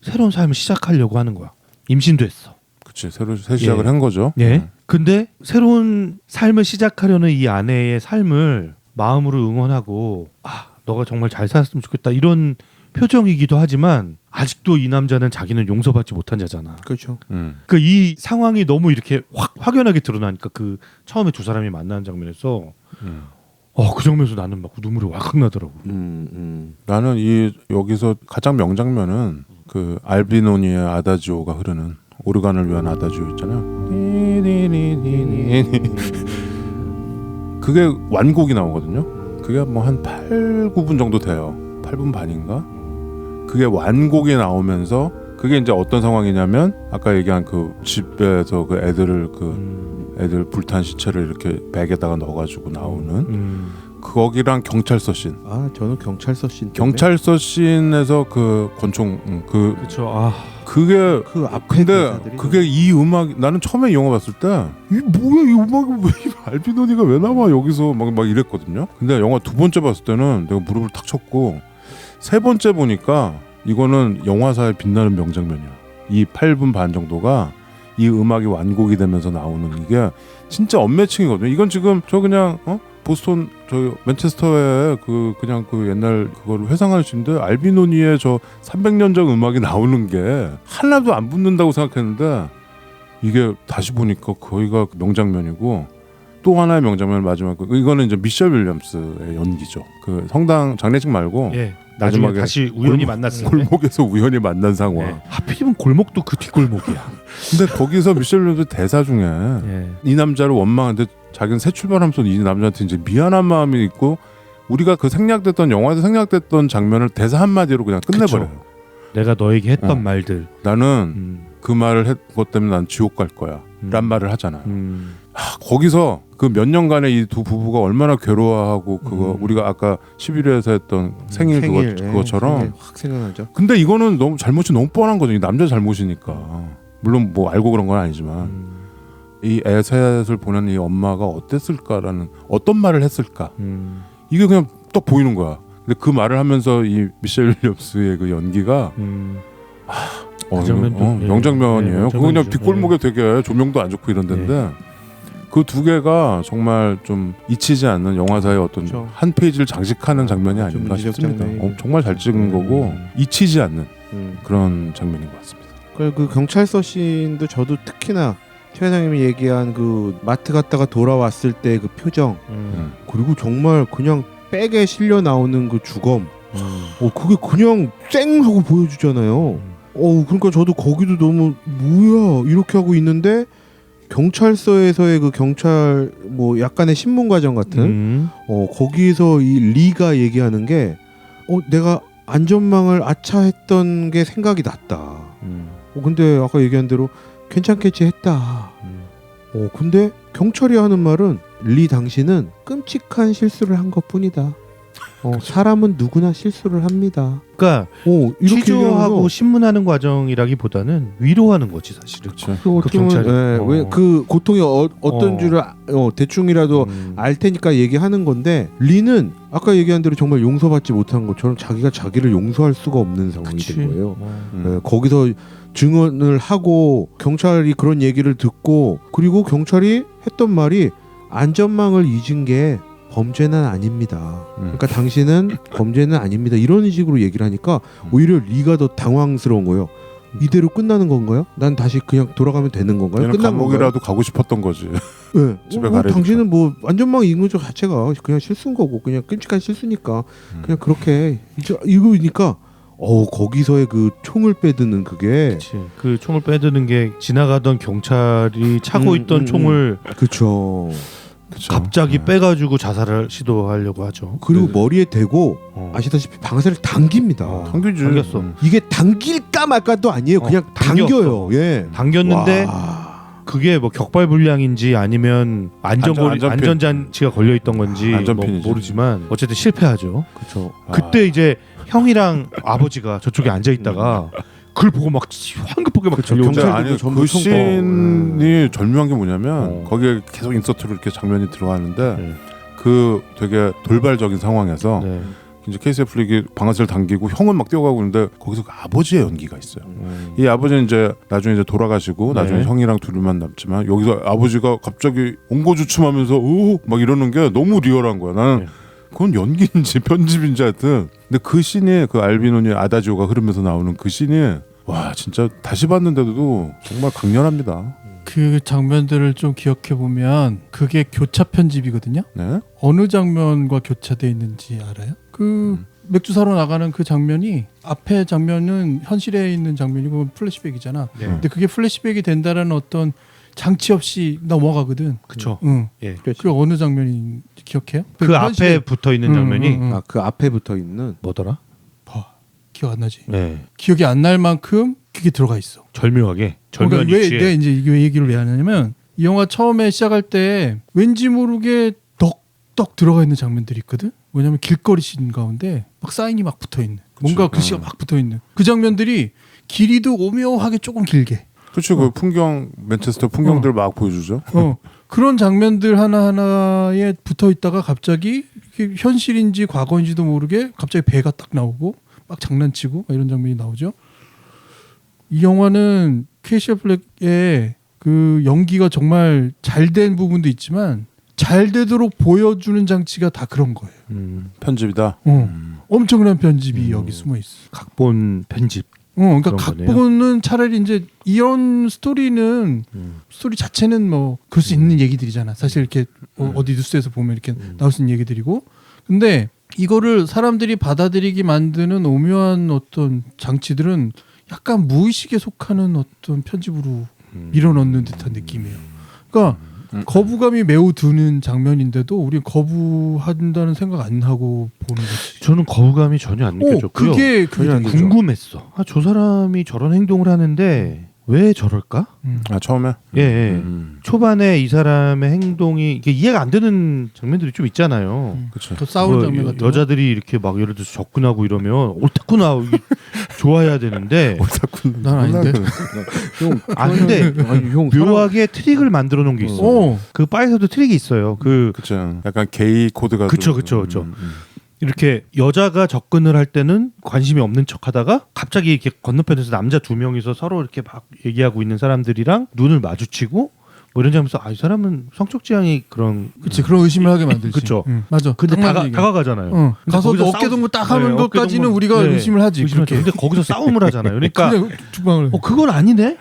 새로운 삶을 시작하려고 하는 거야. 임신도 했어. 그치. 새로 새 시작을 예. 한 거죠. 예. 근데 새로운 삶을 시작하려는 이 아내의 삶을 마음으로 응원하고 너가 정말 잘 살았으면 좋겠다 이런 표정이기도 하지만 아직도 이 남자는 자기는 용서받지 못한 자잖아. 그렇죠. 그 이 상황이 너무 이렇게 확연하게 드러나니까 그 처음에 두 사람이 만나는 장면에서 그 장면에서 나는 막 눈물이 왈칵 나더라고. 나는 이 여기서 가장 명장면은 그 알비노니의 아다지오가 흐르는 오르간을 위한 아다지오 있잖아요. 그게 완곡이 나오거든요. 그게 뭐 한 8, 9분 정도 돼요. 8분 반인가? 그게 완곡이 나오면서 그게 이제 어떤 상황이냐면 아까 얘기한 그 집에서 그 애들을 애들 불탄 시체를 이렇게 백에다가 넣어가지고 나오는 거기랑 경찰서 씬. 저는 경찰서 씬. 경찰서 씬에서 그 권총 그렇죠. 그게 그 앞에 근데 대사들이 그게 이 음악 나는 처음에 이 영화 봤을 때 이 뭐야 이 음악이 왜 알비노니가 왜 나와 여기서 막 이랬거든요. 근데 영화 두 번째 봤을 때는 내가 무릎을 탁 쳤고 세 번째 보니까 이거는 영화사에 빛나는 명장면이야. 이 8분 반 정도가 이 음악이 완곡이 되면서 나오는 이게 진짜 언매칭이거든요. 이건 지금 저 그냥 보스턴 저 맨체스터에 그냥 그 옛날 그거를 회상할 수 있는데 알비노니의 저 300년 전 음악이 나오는 게 하나도 안 붙는다고 생각했는데 이게 다시 보니까 거기가 명장면이고 또 하나의 명장면 마지막 이거는 이제 미셸 윌리엄스의 연기죠. 그 성당 장례식 말고 예. 나중에 마지막에 다시 우연히 만났을 때 골목에서 우연히 만난 상황. 예. 하필이면 골목도 그 뒷골목이야. 근데 거기서 미셸 윌리엄스 대사 중에 예. 이 남자를 원망하는데 자기는 새 출발하면서 이 남자한테 이제 미안한 마음이 있고 우리가 그 생략됐던 영화에서 생략됐던 장면을 대사 한마디로 그냥 끝내버려요. 그쵸. 내가 너에게 했던 말들. 나는 그 말을 했것 때문에 난 지옥 갈 거야 란 말을 하잖아요. 거기서 그 몇 년간의 이 두 부부가 얼마나 괴로워하고 그거 우리가 아까 11회에서 했던 생일 그것처럼 생일 확 생각나죠. 근데 이거는 너무 잘못이 너무 뻔한 거죠. 이 남자 잘못이니까. 물론 뭐 알고 그런 건 아니지만 이 애셋을 보낸 이 엄마가 어땠을까라는 어떤 말을 했을까 이게 그냥 딱 보이는 거야. 근데 그 말을 하면서 이 미셸 윌리엄스의 그 연기가 그 장면도, 예. 명장면이에요. 예, 그거 그냥 명장면이죠. 뒷골목에 되게 조명도 안 좋고 이런 데인데 그 두 개가 정말 좀 잊히지 않는 영화사의 어떤 그렇죠. 한 페이지를 장식하는 장면이 아닌가 인지적 싶습니다. 장면이. 정말 잘 찍은 거고 잊히지 않는 그런 장면인 것 같습니다. 그 경찰서 씬도 저도 특히나 최 회장님이 얘기한 그 마트 갔다가 돌아왔을 때 그 표정 그리고 정말 그냥 백에 실려 나오는 그 주검 그게 그냥 쌩 하고 보여주잖아요. 그러니까 저도 거기도 너무 뭐야 이렇게 하고 있는데 경찰서에서의 그 경찰 뭐 약간의 신문 과정 같은 거기서 이 리가 얘기하는 게 내가 안전망을 아차했던 게 생각이 났다. 근데 아까 얘기한 대로 괜찮겠지 했다. 근데 경찰이 하는 말은 리 당신은 끔찍한 실수를 한 것뿐이다. 사람은 누구나 실수를 합니다. 그러니까 이렇게 취조하고 얘기하면서 신문하는 과정이라기보다는 위로하는 거지 사실은. 그렇죠. 어떻게 경찰이. 보면 왜 그 고통이 어떤 줄을 대충이라도 알 테니까 얘기하는 건데 리는 아까 얘기한 대로 정말 용서받지 못한 것처럼 자기가 자기를 용서할 수가 없는 상황이 된 거예요. 거기서 증언을 하고 경찰이 그런 얘기를 듣고 그리고 경찰이 했던 말이 안전망을 잊은 게 범죄는 아닙니다. 그러니까 당신은 범죄는 아닙니다. 이런 식으로 얘기를 하니까 오히려 리가 더 당황스러운 거예요. 이대로 끝나는 건가요? 난 다시 그냥 돌아가면 되는 건가요? 얘는 끝난 건가요? 감옥이라도 가고 싶었던 거지. 네. 집에 가려니까. 당신은 뭐 안전망 잊은 것 자체가 그냥 실수인 거고 그냥 끔찍한 실수니까 그냥 그렇게 이거니까 거기서의 그 총을 빼드는 그게 그 총을 빼드는 게 지나가던 경찰이 차고 있던 총을 그렇죠. 갑자기 빼가지고 자살을 시도하려고 하죠. 그리고 머리에 대고 아시다시피 방사를 당깁니다. 당기지. 당겼어. 이게 당길까 말까도 아니에요. 그냥 당겼어. 당겨요. 예. 당겼는데 와. 그게 뭐 격발불량인지 아니면 안전핀. 안전장치가 걸려 있던 건지 뭐 안전핀이지. 모르지만 어쨌든 실패하죠. 그렇죠. 그때 이제 형이랑 아버지가 저쪽에 앉아 있다가 그걸 보고 막 황급하게 막 그쵸, 달려오죠. 경찰- 아니 전부 그 총- 씬이 절묘한 게 뭐냐면 어. 거기에 계속 인서트로 이렇게 장면이 들어가는데 네. 그 되게 돌발적인 상황에서 네. 이제 케이스 애플렉이 방아쇠를 당기고 형은 막 뛰어가고 있는데 거기서 그 아버지의 연기가 있어요. 이 아버지는 이제 나중에 이제 돌아가시고 네. 나중에 형이랑 둘만 남지만 여기서 아버지가 갑자기 옹고주춤하면서 오막 이러는 게 너무 리얼한 거야. 나는 네. 그건 연기인지 편집인지 하여튼 근데 그 씬이 그 알비노니 아다지오가 흐르면서 나오는 그 씬이 와 진짜 다시 봤는데도 정말 강렬합니다. 그 장면들을 좀 기억해 보면 그게 교차 편집이거든요. 네. 어느 장면과 교차돼 있는지 알아요? 그 맥주 사러 나가는 그 장면이 앞에 장면은 현실에 있는 장면이고 플래시백이잖아. 네. 근데 그게 플래시백이 된다는 어떤 장치 없이 넘어가거든. 그쵸. 응. 예. 그 어느 장면인지 기억해요? 그 현실에- 앞에 붙어 있는 장면이 응. 아, 그 앞에 붙어 있는 뭐더라? 봐. 기억 안 나지? 네. 기억이 안 날 만큼 그게 들어가 있어. 절묘하게 절묘한 그러니까 왜 위치에 내가 이제 이거 얘기를 왜 하냐면 이 영화 처음에 시작할 때 왠지 모르게 덕덕 들어가 있는 장면들이 있거든. 뭐냐면 길거리 씬 가운데 막 사인이 막 붙어 있는, 뭔가 글씨가 막 붙어 있는 그 장면들이 길이도 오묘하게 조금 길게. 그렇죠. 그 풍경 맨체스터 풍경들 막 보여주죠. 그런 장면들 하나하나에 붙어 있다가 갑자기 이게 현실인지 과거인지도 모르게 갑자기 배가 딱 나오고 막 장난치고 막 이런 장면이 나오죠. 이 영화는 케이시 애플렉의 그 연기가 정말 잘 된 부분도 있지만 잘 되도록 보여주는 장치가 다 그런 거예요. 편집이다. 엄청난 편집이 여기 숨어 있어. 각본 편집. 그러니까 그런 거네요. 각본은 차라리 이제 이런 스토리는 스토리 자체는 뭐 그럴 수 있는 얘기들이잖아. 사실 이렇게 어디 뉴스에서 보면 이렇게 나올 수 있는 얘기들이고. 근데 이거를 사람들이 받아들이게 만드는 오묘한 어떤 장치들은 약간 무의식에 속하는 어떤 편집으로 밀어넣는 듯한 느낌이에요. 그러니까 거부감이 매우 드는 장면인데도 우리는 거부한다는 생각 안 하고 보는 거지. 저는 거부감이 전혀 안 느껴졌고요. 그게 전혀 안 되게 궁금했어. 아, 저 사람이 저런 행동을 하는데 왜 저럴까? 아 처음에. 예. 초반에 이 사람의 행동이 이게 이해가 안 되는 장면들이 좀 있잖아요. 그렇죠. 또 싸우는 뭐 장면 같은 거. 여자들이 이렇게 막 예를 들어서 접근하고 이러면 옳다구나 이게 좋아해야 되는데 난 아닌데. 아 근데 아니, 형 묘하게 트릭을 만들어 놓은 게 있어. 어. 그 바에서도 트릭이 있어요. 그 그렇죠. 약간 게이 코드가 그쵸. 이렇게 여자가 접근을 할 때는 관심이 없는 척하다가 갑자기 이렇게 건너편에서 남자 두 명이서 서로 이렇게 막 얘기하고 있는 사람들이랑 눈을 마주치고 뭐 이런 장면에서 이 사람은 성적 지향이 그런 그치 그런 의심을 하게 만들지. 그쵸. 맞아. 근데 딱 맞는 얘기야. 다가가잖아요. 응. 근데 가서 거기서 어깨 동무 딱 네, 하는 어깨 것까지는 동무- 우리가 네, 의심을 하지. 그렇게. 근데 거기서 싸움을 하잖아요. 그러니까 그냥 주방을. 그건 아니네.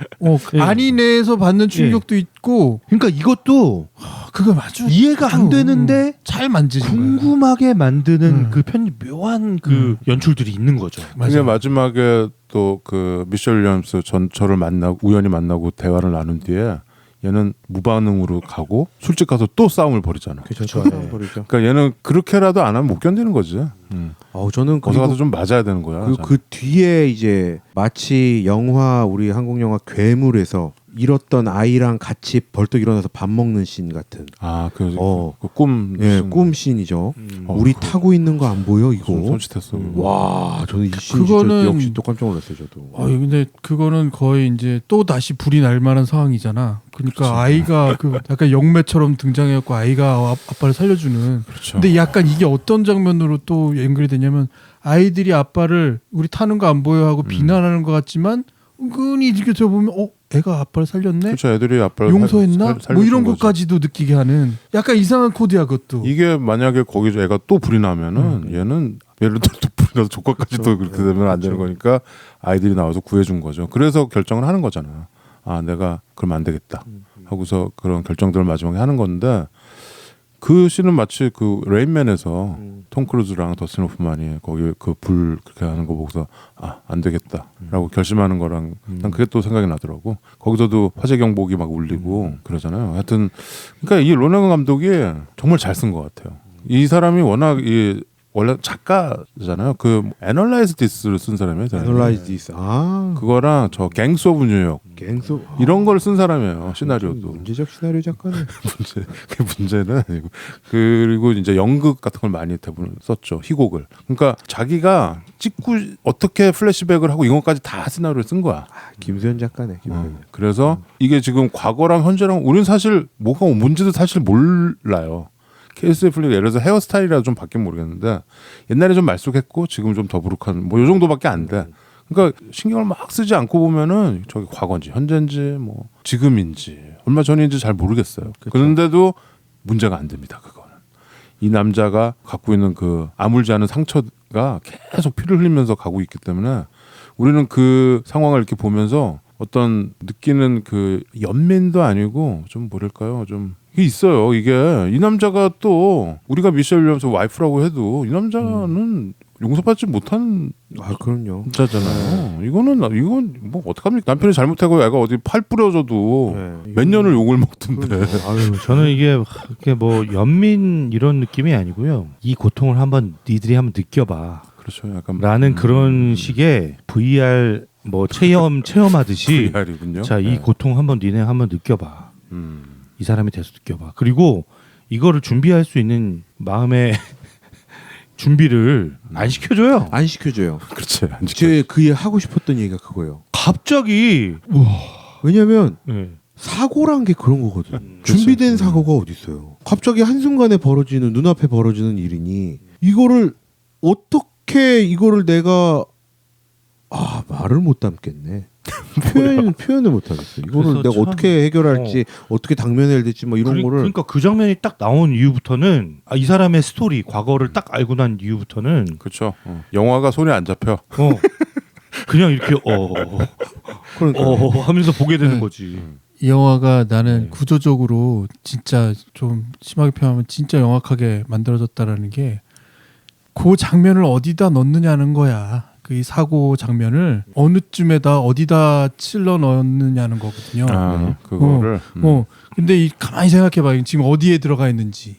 예. 아니네에서 받는 충격도 있고 그러니까 이것도 그거 아주 이해가 안 되는데 잘 만지는 거야. 궁금하게 만드는 그 묘한 그 연출들이 있는 거죠. 그게 마지막에 또 그 미셸 윌리엄스 저를 만나고 우연히 만나고 대화를 나눈 뒤에 얘는 무반응으로 가고 술집 가서 또 싸움을 벌이잖아. 그렇죠. 버리죠. 그러니까 얘는 그렇게라도 안 하면 못 견디는 거지. 저는 거기서 그리고 가서 좀 맞아야 되는 거야. 그리고 그 뒤에 이제 마치 영화 우리 한국 영화 괴물에서 잃었던 아이랑 같이 벌떡 일어나서 밥 먹는 씬 같은. 꿈. 예, 꿈 씬이죠. 우리 타고 있는 거 안 보여 이거? 손짓했어. 와, 저는 이 씬 그거는- 진짜 역시 또 깜짝 놀랐어요, 저도. 근데 그거는 거의 이제 또 다시 불이 날 만한 상황이잖아. 그러니까 아이가 그 약간 영매처럼 등장해갖고 아이가 아빠를 살려주는. 그렇죠. 근데 약간 이게 어떤 장면으로 또 연결이 되냐면 아이들이 아빠를 우리 타는 거 안 보여 하고 비난하는 것 같지만 은근히 이렇게 보면 애가 아빠를 살렸네. 그렇죠. 애들이 아빠를 용서했나? 살려준 뭐 이런 거죠. 것까지도 느끼게 하는 약간 이상한 코드야 그것도. 이게 만약에 거기 애가 또 불이 나면은 얘는 예를 들어 또 불이 나서 조카까지 또 그렇게 되면 안 되는 거니까 아이들이 나와서 구해준 거죠. 그래서 결정을 하는 거잖아. 아 내가 그러면 안 되겠다 하고서 그런 결정들을 마지막에 하는 건데 그 씬은 마치 그 레인맨에서 톰 크루즈랑 더스틴 호프만이 거기 그 불 그렇게 하는 거 보고서 안 되겠다라고 결심하는 거랑 난 그게 또 생각이 나더라고. 거기서도 화재 경보기 막 울리고 그러잖아요. 하여튼 그러니까 이 로nan 감독이 정말 잘 쓴 것 같아요. 이 사람이 워낙 이 원래 작가잖아요. 그 Analyze This를 쓴 사람이에요. Analyze This. 아, 그거랑 저 갱스 오브 뉴욕 갱소 이런 걸 쓴 사람이에요. 시나리오도. 문제적 시나리오 작가네. 그 문제는 아니고. 그리고 이제 연극 같은 걸 많이 대부분 썼죠. 희곡을. 그러니까 자기가 찍고 어떻게 플래시백을 하고 이것까지 다 시나리오를 쓴 거야. 김수현 작가네. 김수현. 그래서 이게 지금 과거랑 현재랑 우리는 사실 뭐가 뭔지도 사실 몰라요. 케이스 애플릭 예를 들어서 헤어스타일이라도 좀 바뀌면 모르겠는데 옛날에 좀 말쑥했고 지금 좀 더부룩한 뭐 요 정도밖에 안 돼. 그러니까 신경을 막 쓰지 않고 보면은 저기 과거인지 현재인지 뭐 지금인지 얼마 전인지 잘 모르겠어요. 그런데도 문제가 안 됩니다. 그거는 이 남자가 갖고 있는 그 아물지 않은 상처가 계속 피를 흘리면서 가고 있기 때문에 우리는 그 상황을 이렇게 보면서 어떤 느끼는 그 연민도 아니고 좀 뭐랄까요 좀 이게 있어요. 이게 이 남자가 또 우리가 미셸 윌리엄스 와이프라고 해도 이 남자는 용서받지 못한 아, 그럼요. 자잖아요. 이건 뭐 어떡합니까? 남편이 잘못하고 애가 어디 팔 부러져도 네, 몇 년을 욕을 먹던데. 아유, 저는 이게 뭐 연민 이런 느낌이 아니고요. 이 고통을 한번 니들이 한번 느껴봐. 그렇죠. 약간 라는 그런 식의 VR 뭐 체험하듯이 VR이군요. 자, 이 고통 한번 니네 한번 느껴봐. 이 사람이 돼서 느껴봐. 그리고 이거를 준비할 수 있는 마음의 준비를 안 시켜줘요. 안 시켜줘요. 그렇지. 안 지켜. 제그 하고 싶었던 얘기가 그거예요. 갑자기 왜냐면 네. 사고란 게 그런 거거든. 준비된 사고가 어디 있어요. 갑자기 한순간에 벌어지는 눈앞에 벌어지는 일이니 이거를 어떻게 이거를 내가 말을 못 담겠네. 표현을 못 하겠어. 이거를 내가 참, 어떻게 해결할지 어떻게 당면해야 될지 뭐 이런 거를 그러니까 그 장면이 딱 나온 이후부터는 이 사람의 스토리 과거를 딱 알고 난 이후부터는 그렇죠. 영화가 손에 안 잡혀. 그냥 이렇게 그러니까 하면서 보게 되는 거지. 이 영화가 나는 네. 구조적으로 진짜 좀 심하게 표현하면 진짜 영악하게 만들어졌다라는 게 그 장면을 어디다 넣느냐는 거야. 그 이 사고 장면을 어느쯤에다 어디다 찔러 넣느냐는 거거든요. 그거를. 근데 이 가만히 생각해봐. 지금 어디에 들어가 있는지.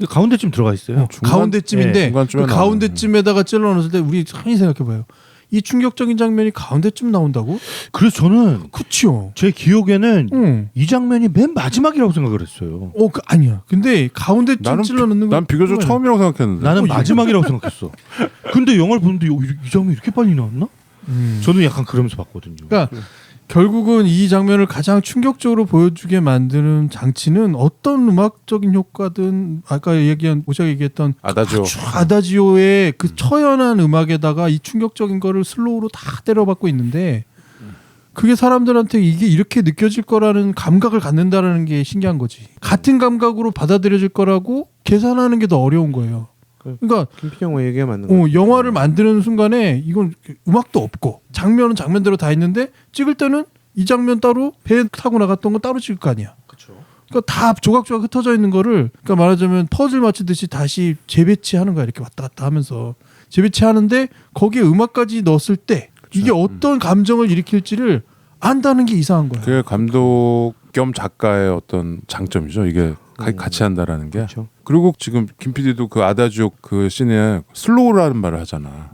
가운데쯤 들어가 있어요. 가운데쯤인데 중간쯤에 그 가운데쯤에다가 찔러 넣었을 때 우리 가만히 생각해봐요. 이 충격적인 장면이 가운데쯤 나온다고? 그래서 저는 그치요. 제 기억에는 이 장면이 맨 마지막이라고 생각을 했어요. 아니야. 근데 가운데쯤 나는 찔러 넣는 건 난 비교적 처음이라고 생각했는데. 나는 마지막이라고 생각했어. 근데 영화를 보는데 이 장면 이렇게 빨리 나왔나? 저는 약간 그러면서 봤거든요. 그러니까 결국은 이 장면을 가장 충격적으로 보여주게 만드는 장치는 어떤 음악적인 효과든 아까 얘기한 오샤가 얘기했던 아다지오. 아다지오의 그 처연한 음악에다가 이 충격적인 거를 슬로우로 다 때려박고 있는데 그게 사람들한테 이게 이렇게 느껴질 거라는 감각을 갖는다라는 게 신기한 거지. 같은 감각으로 받아들여질 거라고 계산하는 게 더 어려운 거예요. 그러니까 김필영 얘기가 맞는 거. 영화를 만드는 순간에 이건 음악도 없고 장면은 장면대로 다 있는데 찍을 때는 이 장면 따로 배 타고 나갔던 거 따로 찍을 거 아니야. 그러니까 다 조각조각 흩어져 있는 거를 그러니까 말하자면 퍼즐 맞추듯이 다시 재배치하는 거야. 이렇게 왔다 갔다 하면서 재배치하는데 거기에 음악까지 넣었을 때 이게 어떤 감정을 일으킬지를 안다는 게 이상한 거야. 그게 감독 겸 작가의 어떤 장점이죠. 이게 같이 한다라는 게. 그렇죠. 그리고 지금 김 PD도 그 아다지오 그 씬에 슬로우라는 말을 하잖아.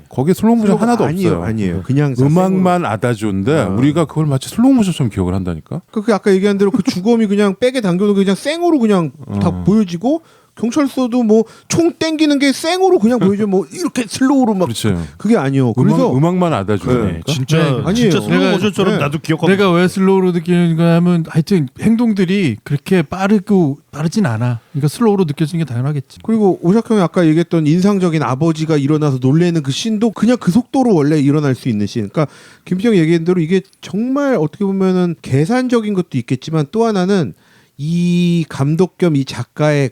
거기에 슬로우 모션 하나도 없어요. 아니에요. 그냥 음악만 아다지오인데 우리가 그걸 마치 슬로우 모션처럼 기억을 한다니까. 그 아까 얘기한 대로 그 주검이 그냥 백에 당겨놓고 그냥 생으로 그냥 다 보여지고 경찰서도 뭐 총 땡기는 게 생으로 그냥 보여줘 뭐 이렇게 슬로우로 막 그렇지. 그게 아니에요. 그래서 음악만 아다지오니까. 진짜 네, 아니에요. 진짜 슬로우 모션처럼 네. 나도 기억하고 내가 왜 슬로우로 느끼는가 하면 하여튼 행동들이 그렇게 빠르진 않아. 그러니까 슬로우로 느껴지는 게 당연하겠지. 그리고 오작 형이 아까 얘기했던 인상적인 아버지가 일어나서 놀래는 그 씬도 그냥 그 속도로 원래 일어날 수 있는 씬. 그러니까 김필영 얘기한 대로 이게 정말 어떻게 보면은 계산적인 것도 있겠지만 또 하나는 이 감독 겸 이 작가의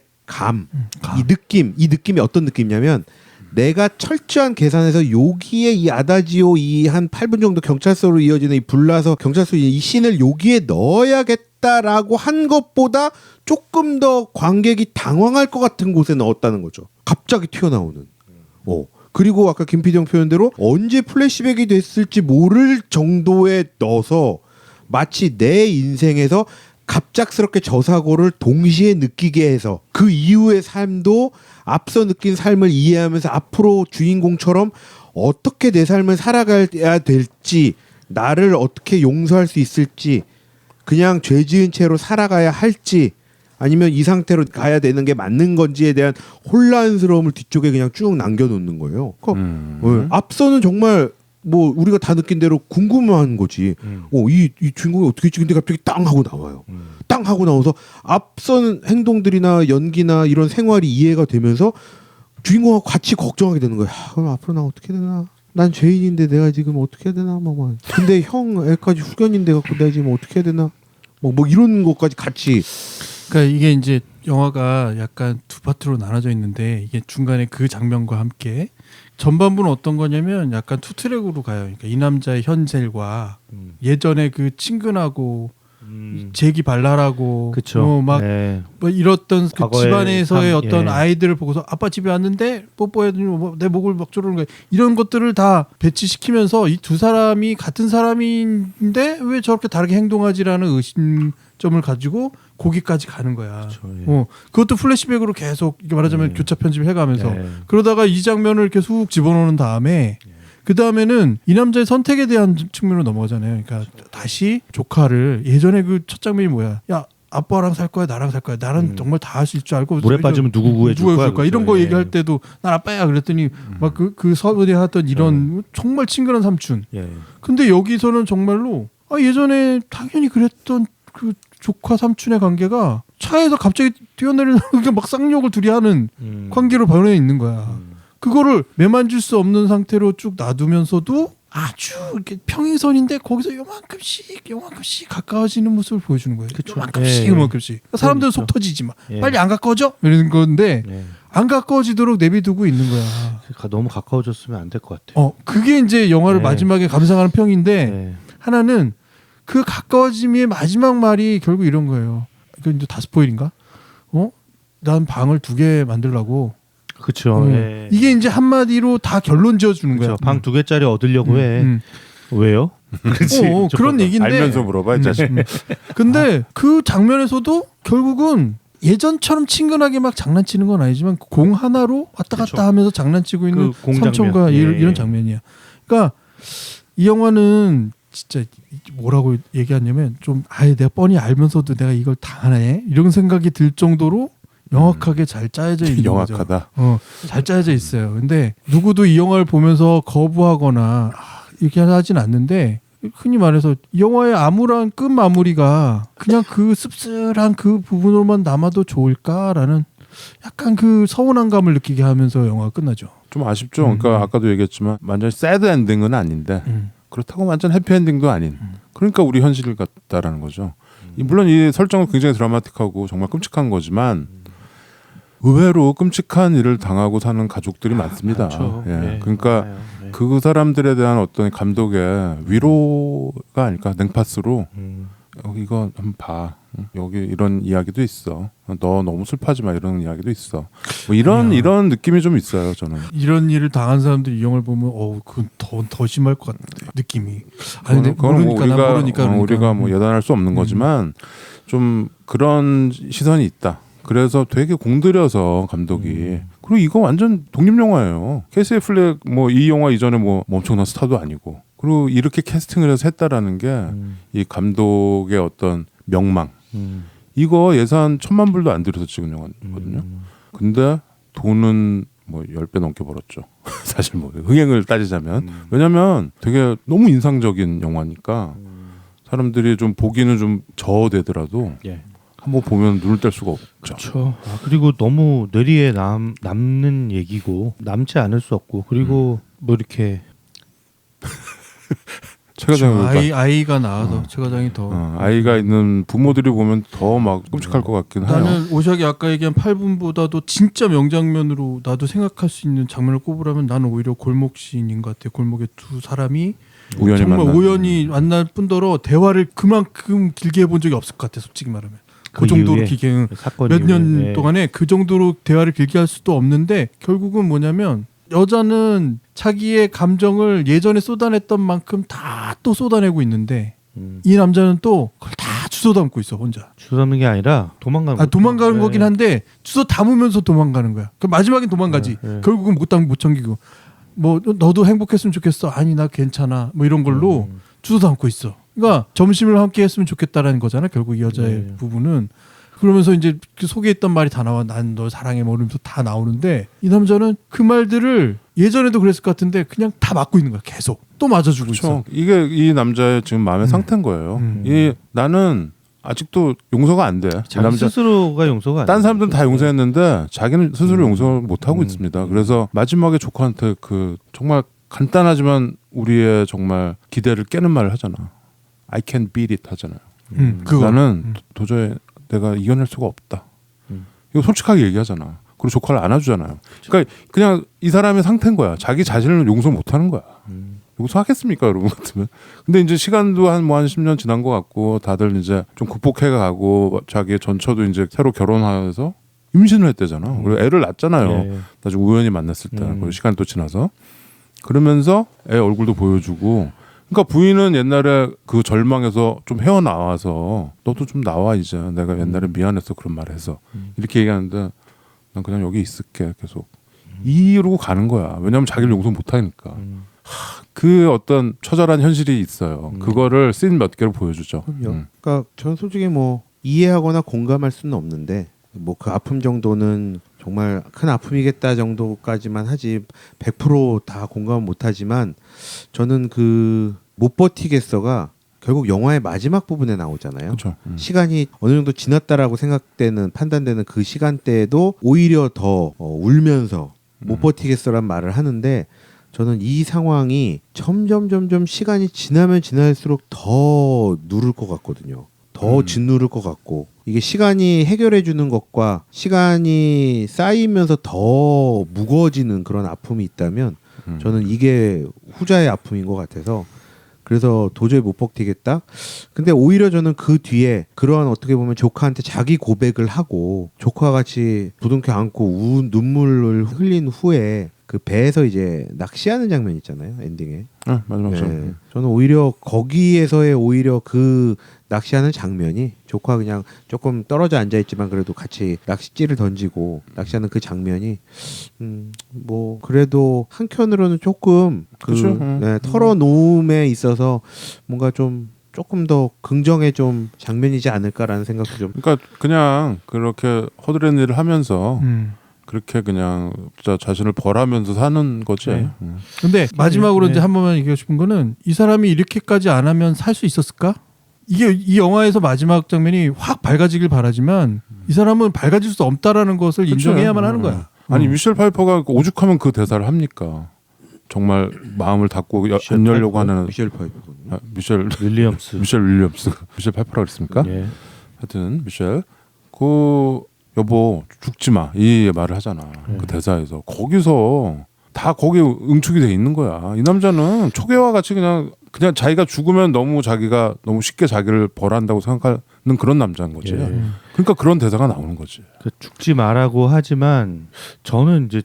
이 느낌이 어떤 느낌이냐면 내가 철저한 계산해서 여기에 이 아다지오 이 한 8분 정도 경찰서로 이어지는 이 불나서 경찰서 이 씬을 여기에 넣어야겠다라고 한 것보다 조금 더 관객이 당황할 것 같은 곳에 넣었다는 거죠. 갑자기 튀어나오는. 그리고 아까 김PD 표현대로 언제 플래시백이 됐을지 모를 정도에 넣어서 마치 내 인생에서 갑작스럽게 저 사고를 동시에 느끼게 해서 그 이후의 삶도 앞서 느낀 삶을 이해하면서 앞으로 주인공처럼 어떻게 내 삶을 살아가야 될지, 나를 어떻게 용서할 수 있을지, 그냥 죄 지은 채로 살아가야 할지, 아니면 이 상태로 가야 되는 게 맞는 건지에 대한 혼란스러움을 뒤쪽에 그냥 쭉 남겨놓는 거예요. 그러니까 앞서는 정말 뭐 우리가 다 느낀 대로 궁금한 거지. 이 주인공이 어떻게 했지? 근데 갑자기 땅 하고 나와요. 땅 하고 나와서 앞선 행동들이나 연기나 이런 생활이 이해가 되면서 주인공하고 같이 걱정하게 되는 거야. 그럼 앞으로 나 어떻게 되나? 난 죄인인데 내가 지금 어떻게 해야 되나? 뭐. 근데 형 애까지 후견인데 갖고 내가 지금 어떻게 해야 되나? 뭐 이런 것까지 같이. 그러니까 이게 이제 영화가 약간 두 파트로 나눠져 있는데 이게 중간에 그 장면과 함께 전반부는 어떤 거냐면 약간 투트랙으로 가요. 그러니까 이 남자의 현실과 예전에 그 친근하고 재기발랄하고 그쵸. 막 네. 뭐 이랬던 그 과거의 집안에서의 삶, 어떤 예. 아이들을 보고서 아빠 집에 왔는데 뽀뽀해더니 내 목을 막 조르는 거야. 이런 것들을 다 배치시키면서 이 두 사람이 같은 사람인데 왜 저렇게 다르게 행동하지라는 의심점을 가지고 거기까지 가는 거야. 그쵸, 예. 그것도 플래시백으로 계속 이게 말하자면 교차 편집을 해가면서 네. 그러다가 이 장면을 이렇게 훅 집어넣는 다음에 그 다음에는 이 남자의 선택에 대한 측면으로 넘어가잖아요. 그러니까 다시 조카를 예전에 그 첫 장면이 뭐야? 야 아빠랑 살 거야, 나랑 살 거야. 나는 정말 다 하실 줄 알고 물에 빠지면 누구 구해줄 거야? 거야. 이런 거 그렇죠. 얘기할 때도 난 아빠야 그랬더니 막 그 서버에 하던 이런 정말 친근한 삼촌. 예. 근데 여기서는 정말로 예전에 당연히 그랬던 그 조카 삼촌의 관계가 차에서 갑자기 뛰어내리는 막 쌍욕을 둘이 하는 관계로 변해 있는 거야. 그거를 매만질 수 없는 상태로 쭉 놔두면서도 아주 이렇게 평행선인데 거기서 요만큼씩 가까워지는 모습을 보여주는 거예요. 그쵸. 요만큼씩 예. 요만큼씩. 사람들은 그렇죠. 속 터지지 마. 예. 빨리 안 가까워져? 이러는 건데 예. 안 가까워지도록 내비두고 있는 거야. 너무 가까워졌으면 안 될 것 같아요. 그게 이제 영화를 네. 마지막에 감상하는 평인데 네. 하나는 그 가까워짐의 마지막 말이 결국 이런 거예요. 이건 이제 다 스포일인가? 난 방을 2개 만들라고. 그렇죠. 예. 이게 이제 한마디로 다 결론 지어주는 거야. 방 2개짜리 얻으려고 해. 왜요? 그런 얘기인데. 알면서 물어봐 이 자식. 근데 그 장면에서도 결국은 예전처럼 친근하게 막 장난치는 건 아니지만 공 하나로 왔다 갔다 그쵸. 하면서 장난치고 있는 그 공 삼촌과 장면. 예. 이런 장면이야. 그러니까 이 영화는 진짜 뭐라고 얘기하냐면 좀 내가 뻔히 알면서도 내가 이걸 당하네 이런 생각이 들 정도로 명확하게 잘 짜여져 있는 거죠. 영악하다. 잘 짜여져 있어요. 근데 누구도 이 영화를 보면서 거부하거나 이렇게 하진 않는데 흔히 말해서 이 영화의 암울한 끝 마무리가 그냥 그 씁쓸한 그 부분으로만 남아도 좋을까라는 약간 그 서운한 감을 느끼게 하면서 영화가 끝나죠. 좀 아쉽죠. 그러니까 아까도 얘기했지만 완전 새드 엔딩은 아닌데 그렇다고 완전 해피 엔딩도 아닌. 그러니까 우리 현실 같다라는 거죠. 물론 이 설정은 굉장히 드라마틱하고 정말 끔찍한 거지만 의외로 끔찍한 일을 당하고 사는 가족들이 많습니다. 그렇죠. 예. 네, 그러니까 맞아요. 네. 그 사람들에 대한 어떤 감독의 위로가 아닐까. 냉파스로 이거 한번 봐. 여기 이런 이야기도 있어. 너 너무 슬퍼하지 마. 이런 이야기도 있어. 뭐 이런 느낌이 좀 있어요. 저는. 이런 일을 당한 사람들이 이 영화를 보면 그건 더 심할 것 같은데 느낌이. 아니 근데 그거는 모르니까 난 모르니까 우리가 뭐 여단할 수 없는 거지만 좀 그런 시선이 있다. 그래서 되게 공들여서 감독이 그리고 이거 완전 독립 영화예요. 캐시 애플렉 뭐 이 영화 이전에 뭐 엄청난 스타도 아니고 그리고 이렇게 캐스팅을 해서 했다라는 게 이 감독의 어떤 명망. 이거 예산 1,000만 불도 안 들여서 찍은 영화거든요. 근데 돈은 뭐 10배 넘게 벌었죠. 사실 뭐 흥행을 따지자면 왜냐면 되게 너무 인상적인 영화니까 사람들이 좀 보기는 좀 저되더라도 예. 한번 보면 눈을 뗄 수가 없죠. 그렇죠. 그리고 너무 뇌리에 남는 얘기고 남지 않을 수 없고 그리고 뭐 이렇게 최 과장이 아이가 나와서 최 과장이 더 아이가 있는 부모들이 보면 더 막 끔찍할 것 같긴 해요. 나는 오샥이 아까 얘기한 8분보다도 진짜 명장면으로 나도 생각할 수 있는 장면을 꼽으라면 나는 오히려 골목 씬인 것 같아요. 골목에 두 사람이 우연히 정말 만난. 우연히 만날 뿐더러 대화를 그만큼 길게 해본 적이 없을 것 같아. 솔직히 말하면 그 그 정도로 이후에 길게 사건 몇 년 이후에. 동안에 그 정도로 대화를 길게 할 수도 없는데 결국은 뭐냐면 여자는 자기의 감정을 예전에 쏟아냈던 만큼 다 또 쏟아내고 있는데 이 남자는 또 그걸 다 주워 담고 있어 혼자. 주워 담는 게 아니라 도망가는 아, 도망가는 네. 거긴 한데 주워 담으면서 도망가는 거야. 그 마지막엔 도망가지. 네. 결국은 못 챙기고 뭐 너도 행복했으면 좋겠어. 아니 나 괜찮아. 뭐 이런 걸로 주워 담고 있어. 그러니까 점심을 함께 했으면 좋겠다라는 거잖아. 결국 이 여자의 네. 부부는. 그러면서 이제 그 속에 있던 말이 다 나와. 난 너 사랑해 모르면서 다 나오는데 이 남자는 그 말들을 예전에도 그랬을 것 같은데 그냥 다 맞고 있는 거야. 계속 또 맞아주고 있어. 그렇죠. 이게 이 남자의 지금 마음의 상태인 거예요. 이 나는 아직도 용서가 안 돼. 이 자기 남자 스스로가 용서가 안 딴 돼. 사람들은 다 용서했는데 자기는 스스로 용서 못 하고 있습니다. 그래서 마지막에 조커한테 그 정말 간단하지만 우리의 정말 기대를 깨는 말을 하잖아. I can beat it 하잖아요. 그거. 나는 도저히 내가 이겨낼 수가 없다. 이거 솔직하게 얘기하잖아. 그리고 조커를 안아주잖아요. 그러니까 그냥 이 사람의 상태인 거야. 자기 자신을 용서 못 하는 거야. 용서하겠습니까, 여러분 같으면? 근데 이제 시간도 한 10년 지난 것 같고 다들 이제 좀 극복해가고 자기의 전처도 이제 새로 결혼해서 임신을 했대잖아. 그리고 애를 낳았잖아요. 예. 나중에 우연히 만났을 때. 그리고 시간이 또 지나서 그러면서 애 얼굴도 보여주고. 그러니까 부인은 옛날에 그 절망에서 좀 헤어나와서 너도 좀 나와 이제 내가 옛날에 미안해서 그런 말 해서 이렇게 얘기하는데 난 그냥 여기 있을게 계속 이러고 가는 거야. 왜냐하면 자기를 용서 못하니까. 그 어떤 처절한 현실이 있어요. 그거를 씬 몇 개로 보여주죠. 그러니까 저는 솔직히 뭐 이해하거나 공감할 수는 없는데 뭐 그 아픔 정도는 정말 큰 아픔이겠다 정도까지만 하지 100% 다 공감은 못하지만 저는 그 못 버티겠어가 결국 영화의 마지막 부분에 나오잖아요. 그렇죠. 시간이 어느 정도 지났다라고 생각되는 판단되는 그 시간대에도 오히려 더 울면서 못 버티겠어란 말을 하는데 저는 이 상황이 점점 시간이 지나면 지날수록 더 누를 것 같거든요. 더 짓누를 것 같고 이게 시간이 해결해 주는 것과 시간이 쌓이면서 더 무거워지는 그런 아픔이 있다면 저는 이게 후자의 아픔인 것 같아서 그래서 도저히 못 버티겠다. 근데 오히려 저는 그 뒤에 그러한 어떻게 보면 조카한테 자기 고백을 하고 조카와 같이 부둥켜 안고 눈물을 흘린 후에 그 배에서 이제 낚시하는 장면 있잖아요. 엔딩에. 마지막 네. 저는 오히려 거기에서의 오히려 그 낚시하는 장면이 조카 그냥 조금 떨어져 앉아 있지만 그래도 같이 낚싯줄을 던지고 낚시하는 그 장면이 뭐 그래도 한켠으로는 조금 그 그쵸? 네, 털어놓음에 있어서 뭔가 좀 조금 더 긍정의 좀 장면이지 않을까라는 생각도 좀. 그러니까 그냥 그렇게 허드렛 일을 하면서 그렇게 그냥 진짜 자신을 벌하면서 사는 거지. 네. 근데 마지막으로 네. 이제 한 번만 얘기하고 싶은 거는 이 사람이 이렇게까지 안 하면 살 수 있었을까? 이게 이 영화에서 마지막 장면이 확 밝아지길 바라지만 이 사람은 밝아질 수 없다라는 것을 그쵸? 인정해야만 하는 거야. 아니 미셸 파이퍼가 오죽하면 그 대사를 합니까? 정말 마음을 닫고 안 열려고 하는 미셸 파이퍼. 미셸 윌리엄스. 윌리엄스 미셸 파이퍼라고 그랬습니까? 예. 하여튼 미셸 그 여보 죽지 마 이 말을 하잖아. 그 대사에서 거기서 다 거기에 응축이 돼 있는 거야. 이 남자는 초계와 같이 그냥 자기가 죽으면 자기가 너무 쉽게 자기를 벌한다고 생각하는 그런 남자인 거지. 예. 그러니까 그런 대사가 나오는 거지. 그 죽지 마라고 하지만 저는 이제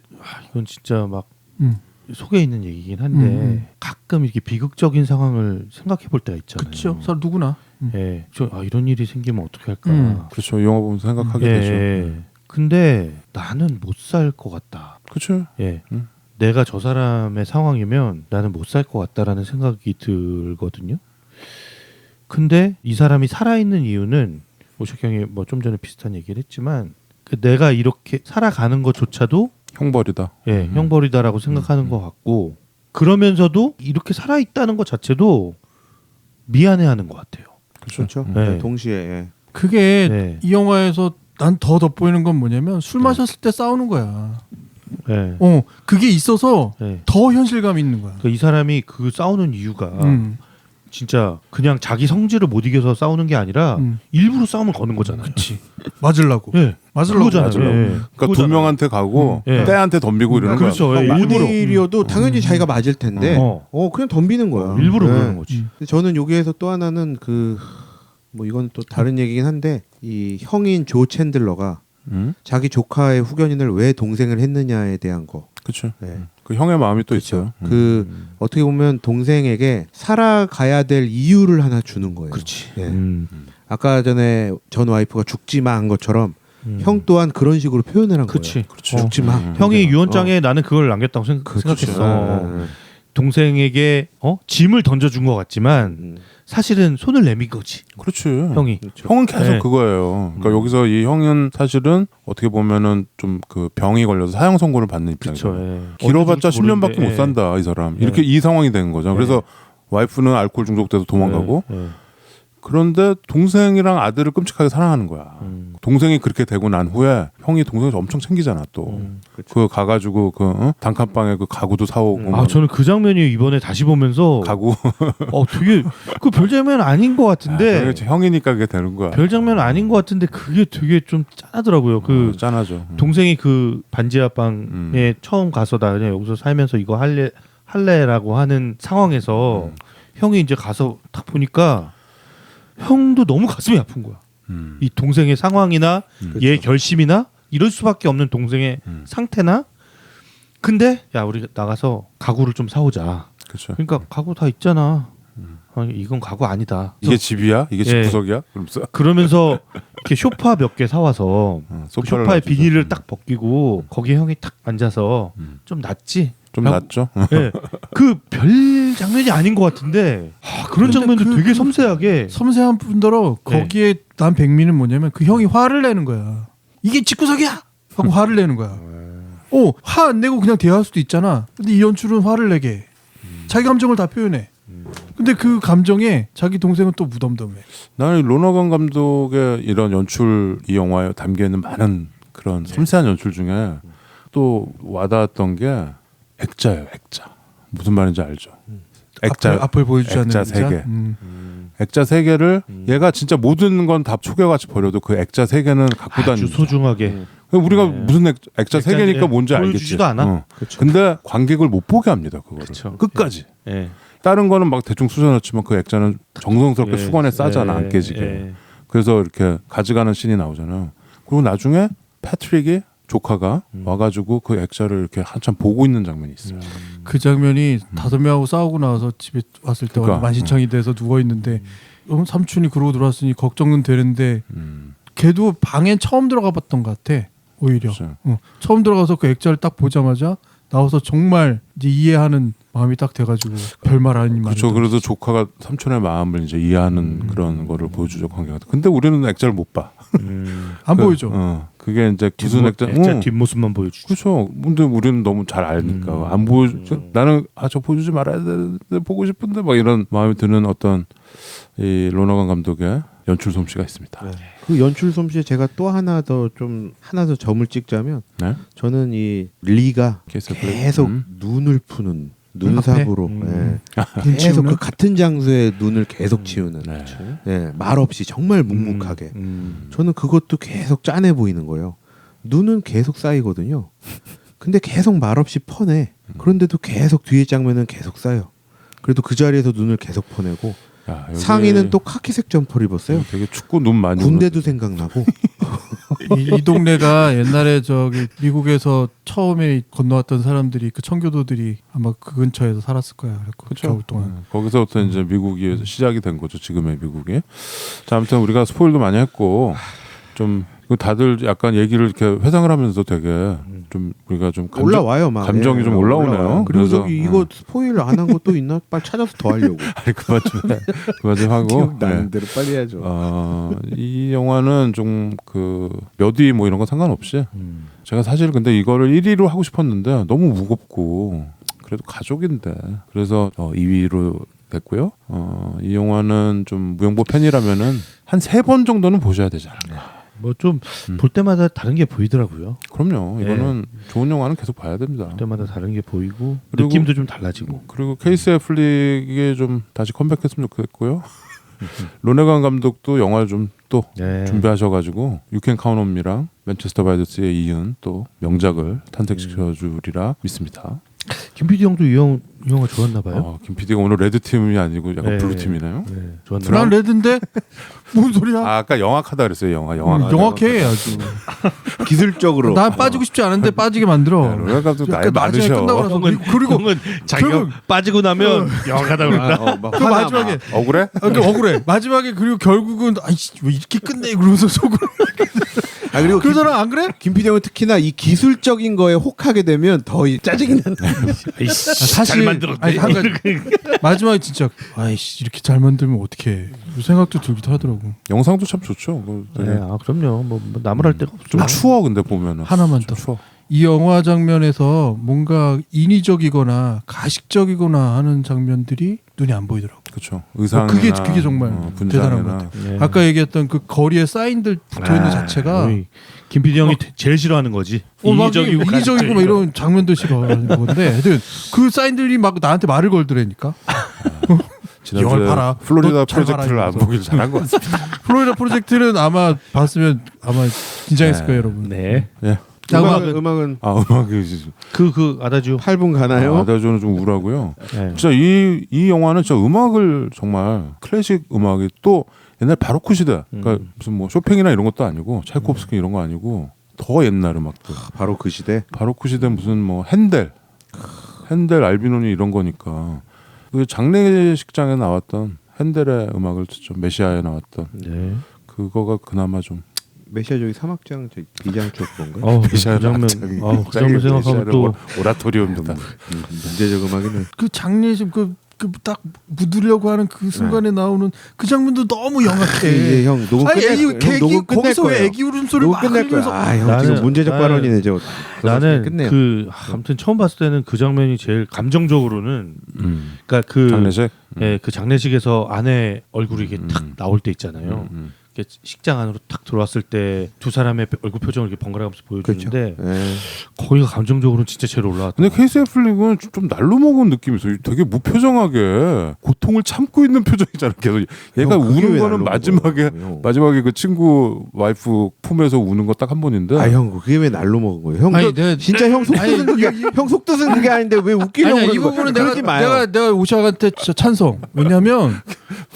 이건 진짜 막 속에 있는 얘기긴 한데 가끔 이렇게 비극적인 상황을 생각해 볼 때가 있잖아요. 그렇죠. 누구나. 예. 이런 일이 생기면 어떻게 할까? 그렇죠. 이 영화 보면서 생각하게 예. 되죠. 근데 나는 못 살 것 같다. 그렇죠. 예. 내가 저 사람의 상황이면 나는 못 살 것 같다라는 생각이 들거든요. 근데 이 사람이 살아있는 이유는 오식 형이 뭐 좀 전에 비슷한 얘기를 했지만 그 내가 이렇게 살아가는 것조차도 형벌이다. 예, 형벌이다라고 생각하는 것 같고 그러면서도 이렇게 살아있다는 것 자체도 미안해하는 것 같아요. 그렇죠. 네. 네, 동시에. 예. 그게 네. 이 영화에서 난 더 돋보이는 건 뭐냐면 술 마셨을 때 싸우는 거야. 예. 그게 있어서 예. 더 현실감 있는 거야. 그러니까 이 사람이 그 싸우는 이유가 음. 진짜 그냥 자기 성질을 못 이겨서 싸우는 게 아니라 일부러 싸움을 거는 거잖아요. 그치. 맞으려고. 예. 맞으려고. 그거잖아요. 예. 그러니까 두 그거잖아요. 명한테 가고 예. 때한테 덤비고 이러는 거야. 그렇죠. 예, 일부러. 일이어도 당연히 자기가 맞을 텐데 그냥 덤비는 거야. 일부러 네. 그러는 거지. 근데 저는 여기에서 또 하나는 뭐 이건 또 다른 얘기긴 한데 이 형인 조 챈들러가 자기 조카의 후견인을 왜 동생을 했느냐에 대한 거. 그렇죠. 네. 그 형의 마음이 또 있어요. 그 어떻게 보면 동생에게 살아가야 될 이유를 하나 주는 거예요. 그렇지. 네. 아까 전에 전 와이프가 죽지 마 한 것처럼 형 또한 그런 식으로 표현을 한 그치. 거예요. 죽지 마. 형이 유언장에 나는 그걸 남겼다고 생각했어. 동생에게 짐을 던져준 것 같지만 사실은 손을 내민 거지. 그렇지. 형이. 형은 계속 네. 그거예요. 그러니까 여기서 이 형은 사실은 어떻게 보면은 좀 그 병이 걸려서 사형 선고를 받는 입장이죠. 그렇죠. 예. 길어봤자 언제 10년밖에 모르는데, 못 산다 이 사람. 예. 이렇게 이 상황이 된 거죠. 그래서 와이프는 알코올 중독돼서 도망가고 예. 그런데 동생이랑 아들을 끔찍하게 사랑하는 거야. 동생이 그렇게 되고 난 후에 형이 동생을 엄청 챙기잖아 또. 그 가가지고 그 단칸방에 그 가구도 사오고. 아 저는 그 장면이 이번에 다시 보면서 가구. 되게 그 별 장면 아닌 것 같은데 그게 형이니까 그게 되는 거야. 별 장면 아닌 것 같은데 그게 되게 좀 짠하더라고요. 그 짠하죠. 동생이 그 반지하방에 처음 가서 나 그냥 여기서 살면서 이거 할래라고 하는 상황에서 형이 이제 가서 딱 보니까 형도 너무 가슴이 아픈 거야. 이 동생의 상황이나 얘 결심이나 이럴 수밖에 없는 동생의 상태나. 근데 야 우리 나가서 가구를 좀 사오자. 그렇죠. 그러니까 가구 다 있잖아. 아니, 이건 가구 아니다. 이게 집이야? 이게 집 예. 구석이야? 그러면서 이렇게 소파 몇 개 사와서 그 소파를 소파에 놔주죠. 비닐을 딱 벗기고 거기에 형이 딱 앉아서 좀 낫지. 좀 라고- 낫죠. 예. 그 별 장면이 아닌 것 같은데 그런 근데 장면도 그- 되게 그- 섬세하게 섬세한 분더러 거기에 난 백미는 뭐냐면 그 형이 화를 내는 거야. 이게 집구석이야 하고 화를 내는 거야. 화 안 내고 그냥 대화할 수도 있잖아. 근데 이 연출은 화를 내게 해. 자기 감정을 다 표현해. 근데 그 감정에 자기 동생은 또 무덤덤해. 나는 로너건 감독의 이런 연출 이 영화에 담겨 있는 많은 그런 섬세한 연출 중에 또 와닿았던 게 액자예요. 액자. 무슨 말인지 알죠? 액자. 앞을 보여주지 않는 액자 세 개. 음. 액자 세 개를 얘가 진짜 모든 건 다 초계같이 버려도 그 액자 세 개는 갖고 아주 다니죠. 소중하게 우리가 네. 무슨 액자 세 개니까 뭔지 알겠지. 보여주지도 않아. 근데 관객을 못 보게 합니다. 그거를. 그쵸. 끝까지. 예. 다른 거는 막 대충 쑤셔넣지만 그 액자는 정성스럽게 예. 수건에 싸잖아. 안 깨지게. 그래서 이렇게 가져가는 씬이 나오잖아요. 그리고 나중에 패트릭이 조카가 와가지고 그 액자를 이렇게 한참 보고 있는 장면이 있어요. 그 장면이 5명하고 싸우고 나와서 집에 왔을 때 그러니까, 만신창이 돼서 누워 있는데 삼촌이 그러고 들어왔으니 걱정은 되는데 음. 걔도 방에 처음 들어가 봤던 것 같아. 오히려 그렇죠. 처음 들어가서 그 액자를 딱 보자마자 나와서 정말 이제 이해하는 마음이 딱 돼가지고 별말 아닌 말. 그렇죠. 그래서 조카가 삼촌의 마음을 이제 이해하는 그런 거를 보여주죠. 관계가. 근데 우리는 액자를 못 봐. 안 보여줘. 그게 이제 무슨 액자? 액자 뒷모습만 보여주죠. 그렇죠. 근데 우리는 너무 잘 아니까 안 보여주. 나는 저 보여주지 말아야 되는데 보고 싶은데 막 이런 마음이 드는 어떤 이 로너건 감독의 연출 솜씨가 있습니다. 그 연출 솜씨에 제가 또 하나 더 점을 찍자면 네. 저는 이 리가 케이스 계속 눈을 푸는 눈삽으로 눈 계속 치우는? 그 같은 장소에 눈을 계속 치우는 네. 말 없이 정말 묵묵하게 저는 그것도 계속 짠해 보이는 거예요. 눈은 계속 쌓이거든요. 근데 계속 말 없이 퍼내. 그런데도 계속 뒤에 장면은 계속 쌓여. 그래도 그 자리에서 눈을 계속 퍼내고 야, 여기 상의는 또 카키색 점퍼를 입었어요. 되게 축구 눈 많이 군대도 생각나고 이 동네가 옛날에 저기 미국에서 처음에 건너왔던 사람들이 그 청교도들이 아마 그 근처에서 살았을 거야. 그렇죠. 겨울 동안. 거기서부터 이제 미국이 시작이 된 거죠. 지금의 미국이. 자, 아무튼 우리가 스포일도 많이 했고 좀 다들 약간 얘기를 이렇게 회상을 하면서 되게 좀 우리가 좀 올라와요, 막. 감정이 좀 올라오네요. 그리고 그래서, 저기 이거 스포일 안 한 것도 있나? 빨리 찾아서 더 하려고. 아니 그만 좀 해. 그만 좀 하고. 기억나는 대로 빨리 해야죠. 이 영화는 좀 그 몇 위 뭐 이런 거 상관없이 제가 사실 근데 이거를 1위로 하고 싶었는데 너무 무겁고 그래도 가족인데 그래서 2위로 됐고요. 이 영화는 좀 무용보 팬이라면은 한 3번 정도는 보셔야 되지 않을까. 뭐 좀 볼 때마다 다른 게 보이더라고요. 그럼요. 이거는 좋은 영화는 계속 봐야 됩니다. 볼 때마다 다른 게 보이고 그리고- 느낌도 좀 달라지고. 그리고 케이스 애플릭이 좀 다시 컴백했으면 좋겠고요. 로네간 감독도 영화를 좀 또 네. 준비하셔가지고 유캔 카운트 온 미랑 맨체스터 바이 더 시에 이은 또 명작을 탄생시켜주리라 믿습니다. 김PD 형도 이 영화 좋았나 봐요. 김 PD가 오늘 레드 팀이 아니고 약간 네. 블루 팀이나요? 네, 좋았나 난 봐요. 레드인데 뭔 소리야? 아까 영악하다 그랬어요. 영악. 정확해 아주. 기술적으로 난 빠지고 싶지 않은데 빠지게 만들어. 로얄 감독 나이 약간 마지막에 많으셔. 끝나고 나서 형은 그리고 형은 자기가 결국- 빠지고 나면 영하다 그런다. 그 마지막에 억울해? 억울해. 마지막에 그리고 결국은 아이씨 왜 이렇게 끝내 그러면서 속으로. 그리고 그 사람 안 그래? 김PD형은 특히나 이 기술적인 거에 혹하게 되면 더 짜증이 나는. 잘 만들었네. 아니, 한 가지, 마지막에 진짜 아이씨 이렇게 잘 만들면 어떡해. 그 생각도 들기도 하더라고. 영상도 참 좋죠. 그거 되게 네, 그럼요. 뭐 나무랄 데가 없죠. 좀 추워 근데 보면은 하나만 좀 더. 추워. 이 영화 장면에서 뭔가 인위적이거나 가식적이거나 하는 장면들이 눈에 안 보이더라고. 그렇죠. 의상 그게 정말 대단한 것 같아요. 네. 아까 얘기했던 그 거리에 사인들 붙어 있는 자체가 우리 김PD 형이 제일 싫어하는 거지. 인위적이고 인위적이고 막 이런 장면도 싫어하는 건데, 하여튼 그 사인들이 막 나한테 말을 걸더라니까. 지난주에 영화를 봐라. 플로리다 너 잘 프로젝트를 봐라, 안 이러면서. 보길 잘한 것 같습니다. 플로리다 프로젝트는 아마 봤으면 아마 긴장했을 거예요, 여러분. 네. 예. 음악은 음악이 그 아다지오. 8분 가나요? 아다조는 좀 우울하고요. 네. 진짜 이 영화는 진짜 음악을 정말 클래식 음악이 또 옛날 바로크 시대, 그러니까 무슨 뭐 쇼팽이나 이런 것도 아니고 차이코프스키 이런 거 아니고 더 옛날 음악들. 바로 그 시대. 바로크 시대 무슨 뭐 핸델 알비노니 이런 거니까 그 장례식장에 나왔던 핸델의 음악을 듣죠. 메시아에 나왔던 네. 그거가 그나마 좀 메시아 저기 사막장 저 비장 쪽 건가? 그 장면. 그 장면 생각하면 또 오라토리오입니다. 문제적 음악이네. 그 장례식 그딱 묻으려고 하는 그 순간에 나오는 그 장면도 너무 영악해. 형 녹음 아니 끝낼 애기 형 애기 녹음 끝낼 거기서 왜 거예요. 애기 울음소리 녹음 막 끝낼 거야. 흘리면서 형 지금 문제적 나는- 발언이네 저. 나는 끝내요. 아무튼 처음 봤을 때는 그 장면이 제일 감정적으로는 그러니까 그 장례식. 예, 그 장례식에서 아내 얼굴이 이게 탁 나올 때 있잖아요. 이렇게 식장 안으로 탁 들어왔을 때 두 사람의 얼굴 표정을 이렇게 번갈아가면서 보여주는데 거기가 감정적으로는 진짜 제일 올라왔다. 근데 케이스 애플릭은 좀 날로 먹은 느낌이 있어요. 되게 무표정하게 고통을 참고 있는 표정이잖아. 계속 얘가 형, 그게 우는 왜 거는 날로 마지막에 먹어요? 그 친구 와이프 품에서 우는 거 딱 한 번인데. 형 그게 왜 날로 먹은 거예요? 형 아니, 내가- 진짜 형 속뜻은 그게 형 속뜻은 그게 아닌데 왜 웃기려고 아니야 이 그러는 거야? 부분은 그러지 마요. 내가 오샤한테 진짜 찬성. 왜냐면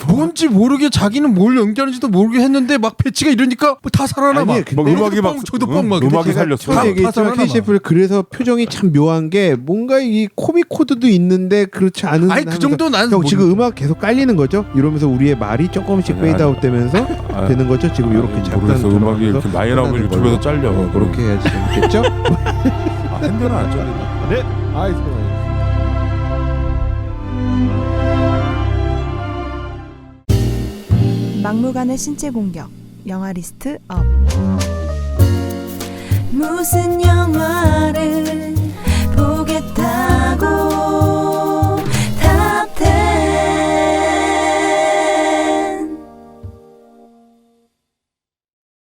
뭔지 모르게 자기는 뭘 연기하는지도 모르게 했는데 막 패치가 이러니까 다 살아남아. 아니, 막 음악이 막 저도 뻥 막. 음악이 이렇게 살렸어. 다 처음에 얘기했지만 살아남아. KCF를 그래서 표정이 참 묘한 게 뭔가 이 코믹 코드도 있는데 그렇지 않은. 아니 그 정도 난 형 지금 모르겠어. 음악 계속 깔리는 거죠? 이러면서 우리의 말이 조금씩 아니, 페이드아웃 되면서 되는 거죠? 지금 이렇게 모르겠어. 음악이 이렇게 많이 나오면 유튜브에서 잘려. 그렇게 해야지 재밌겠죠? 핸들은 안 잘린다. 네. 아이 막무가내 신체 공격 영화 리스트 업 무슨 영화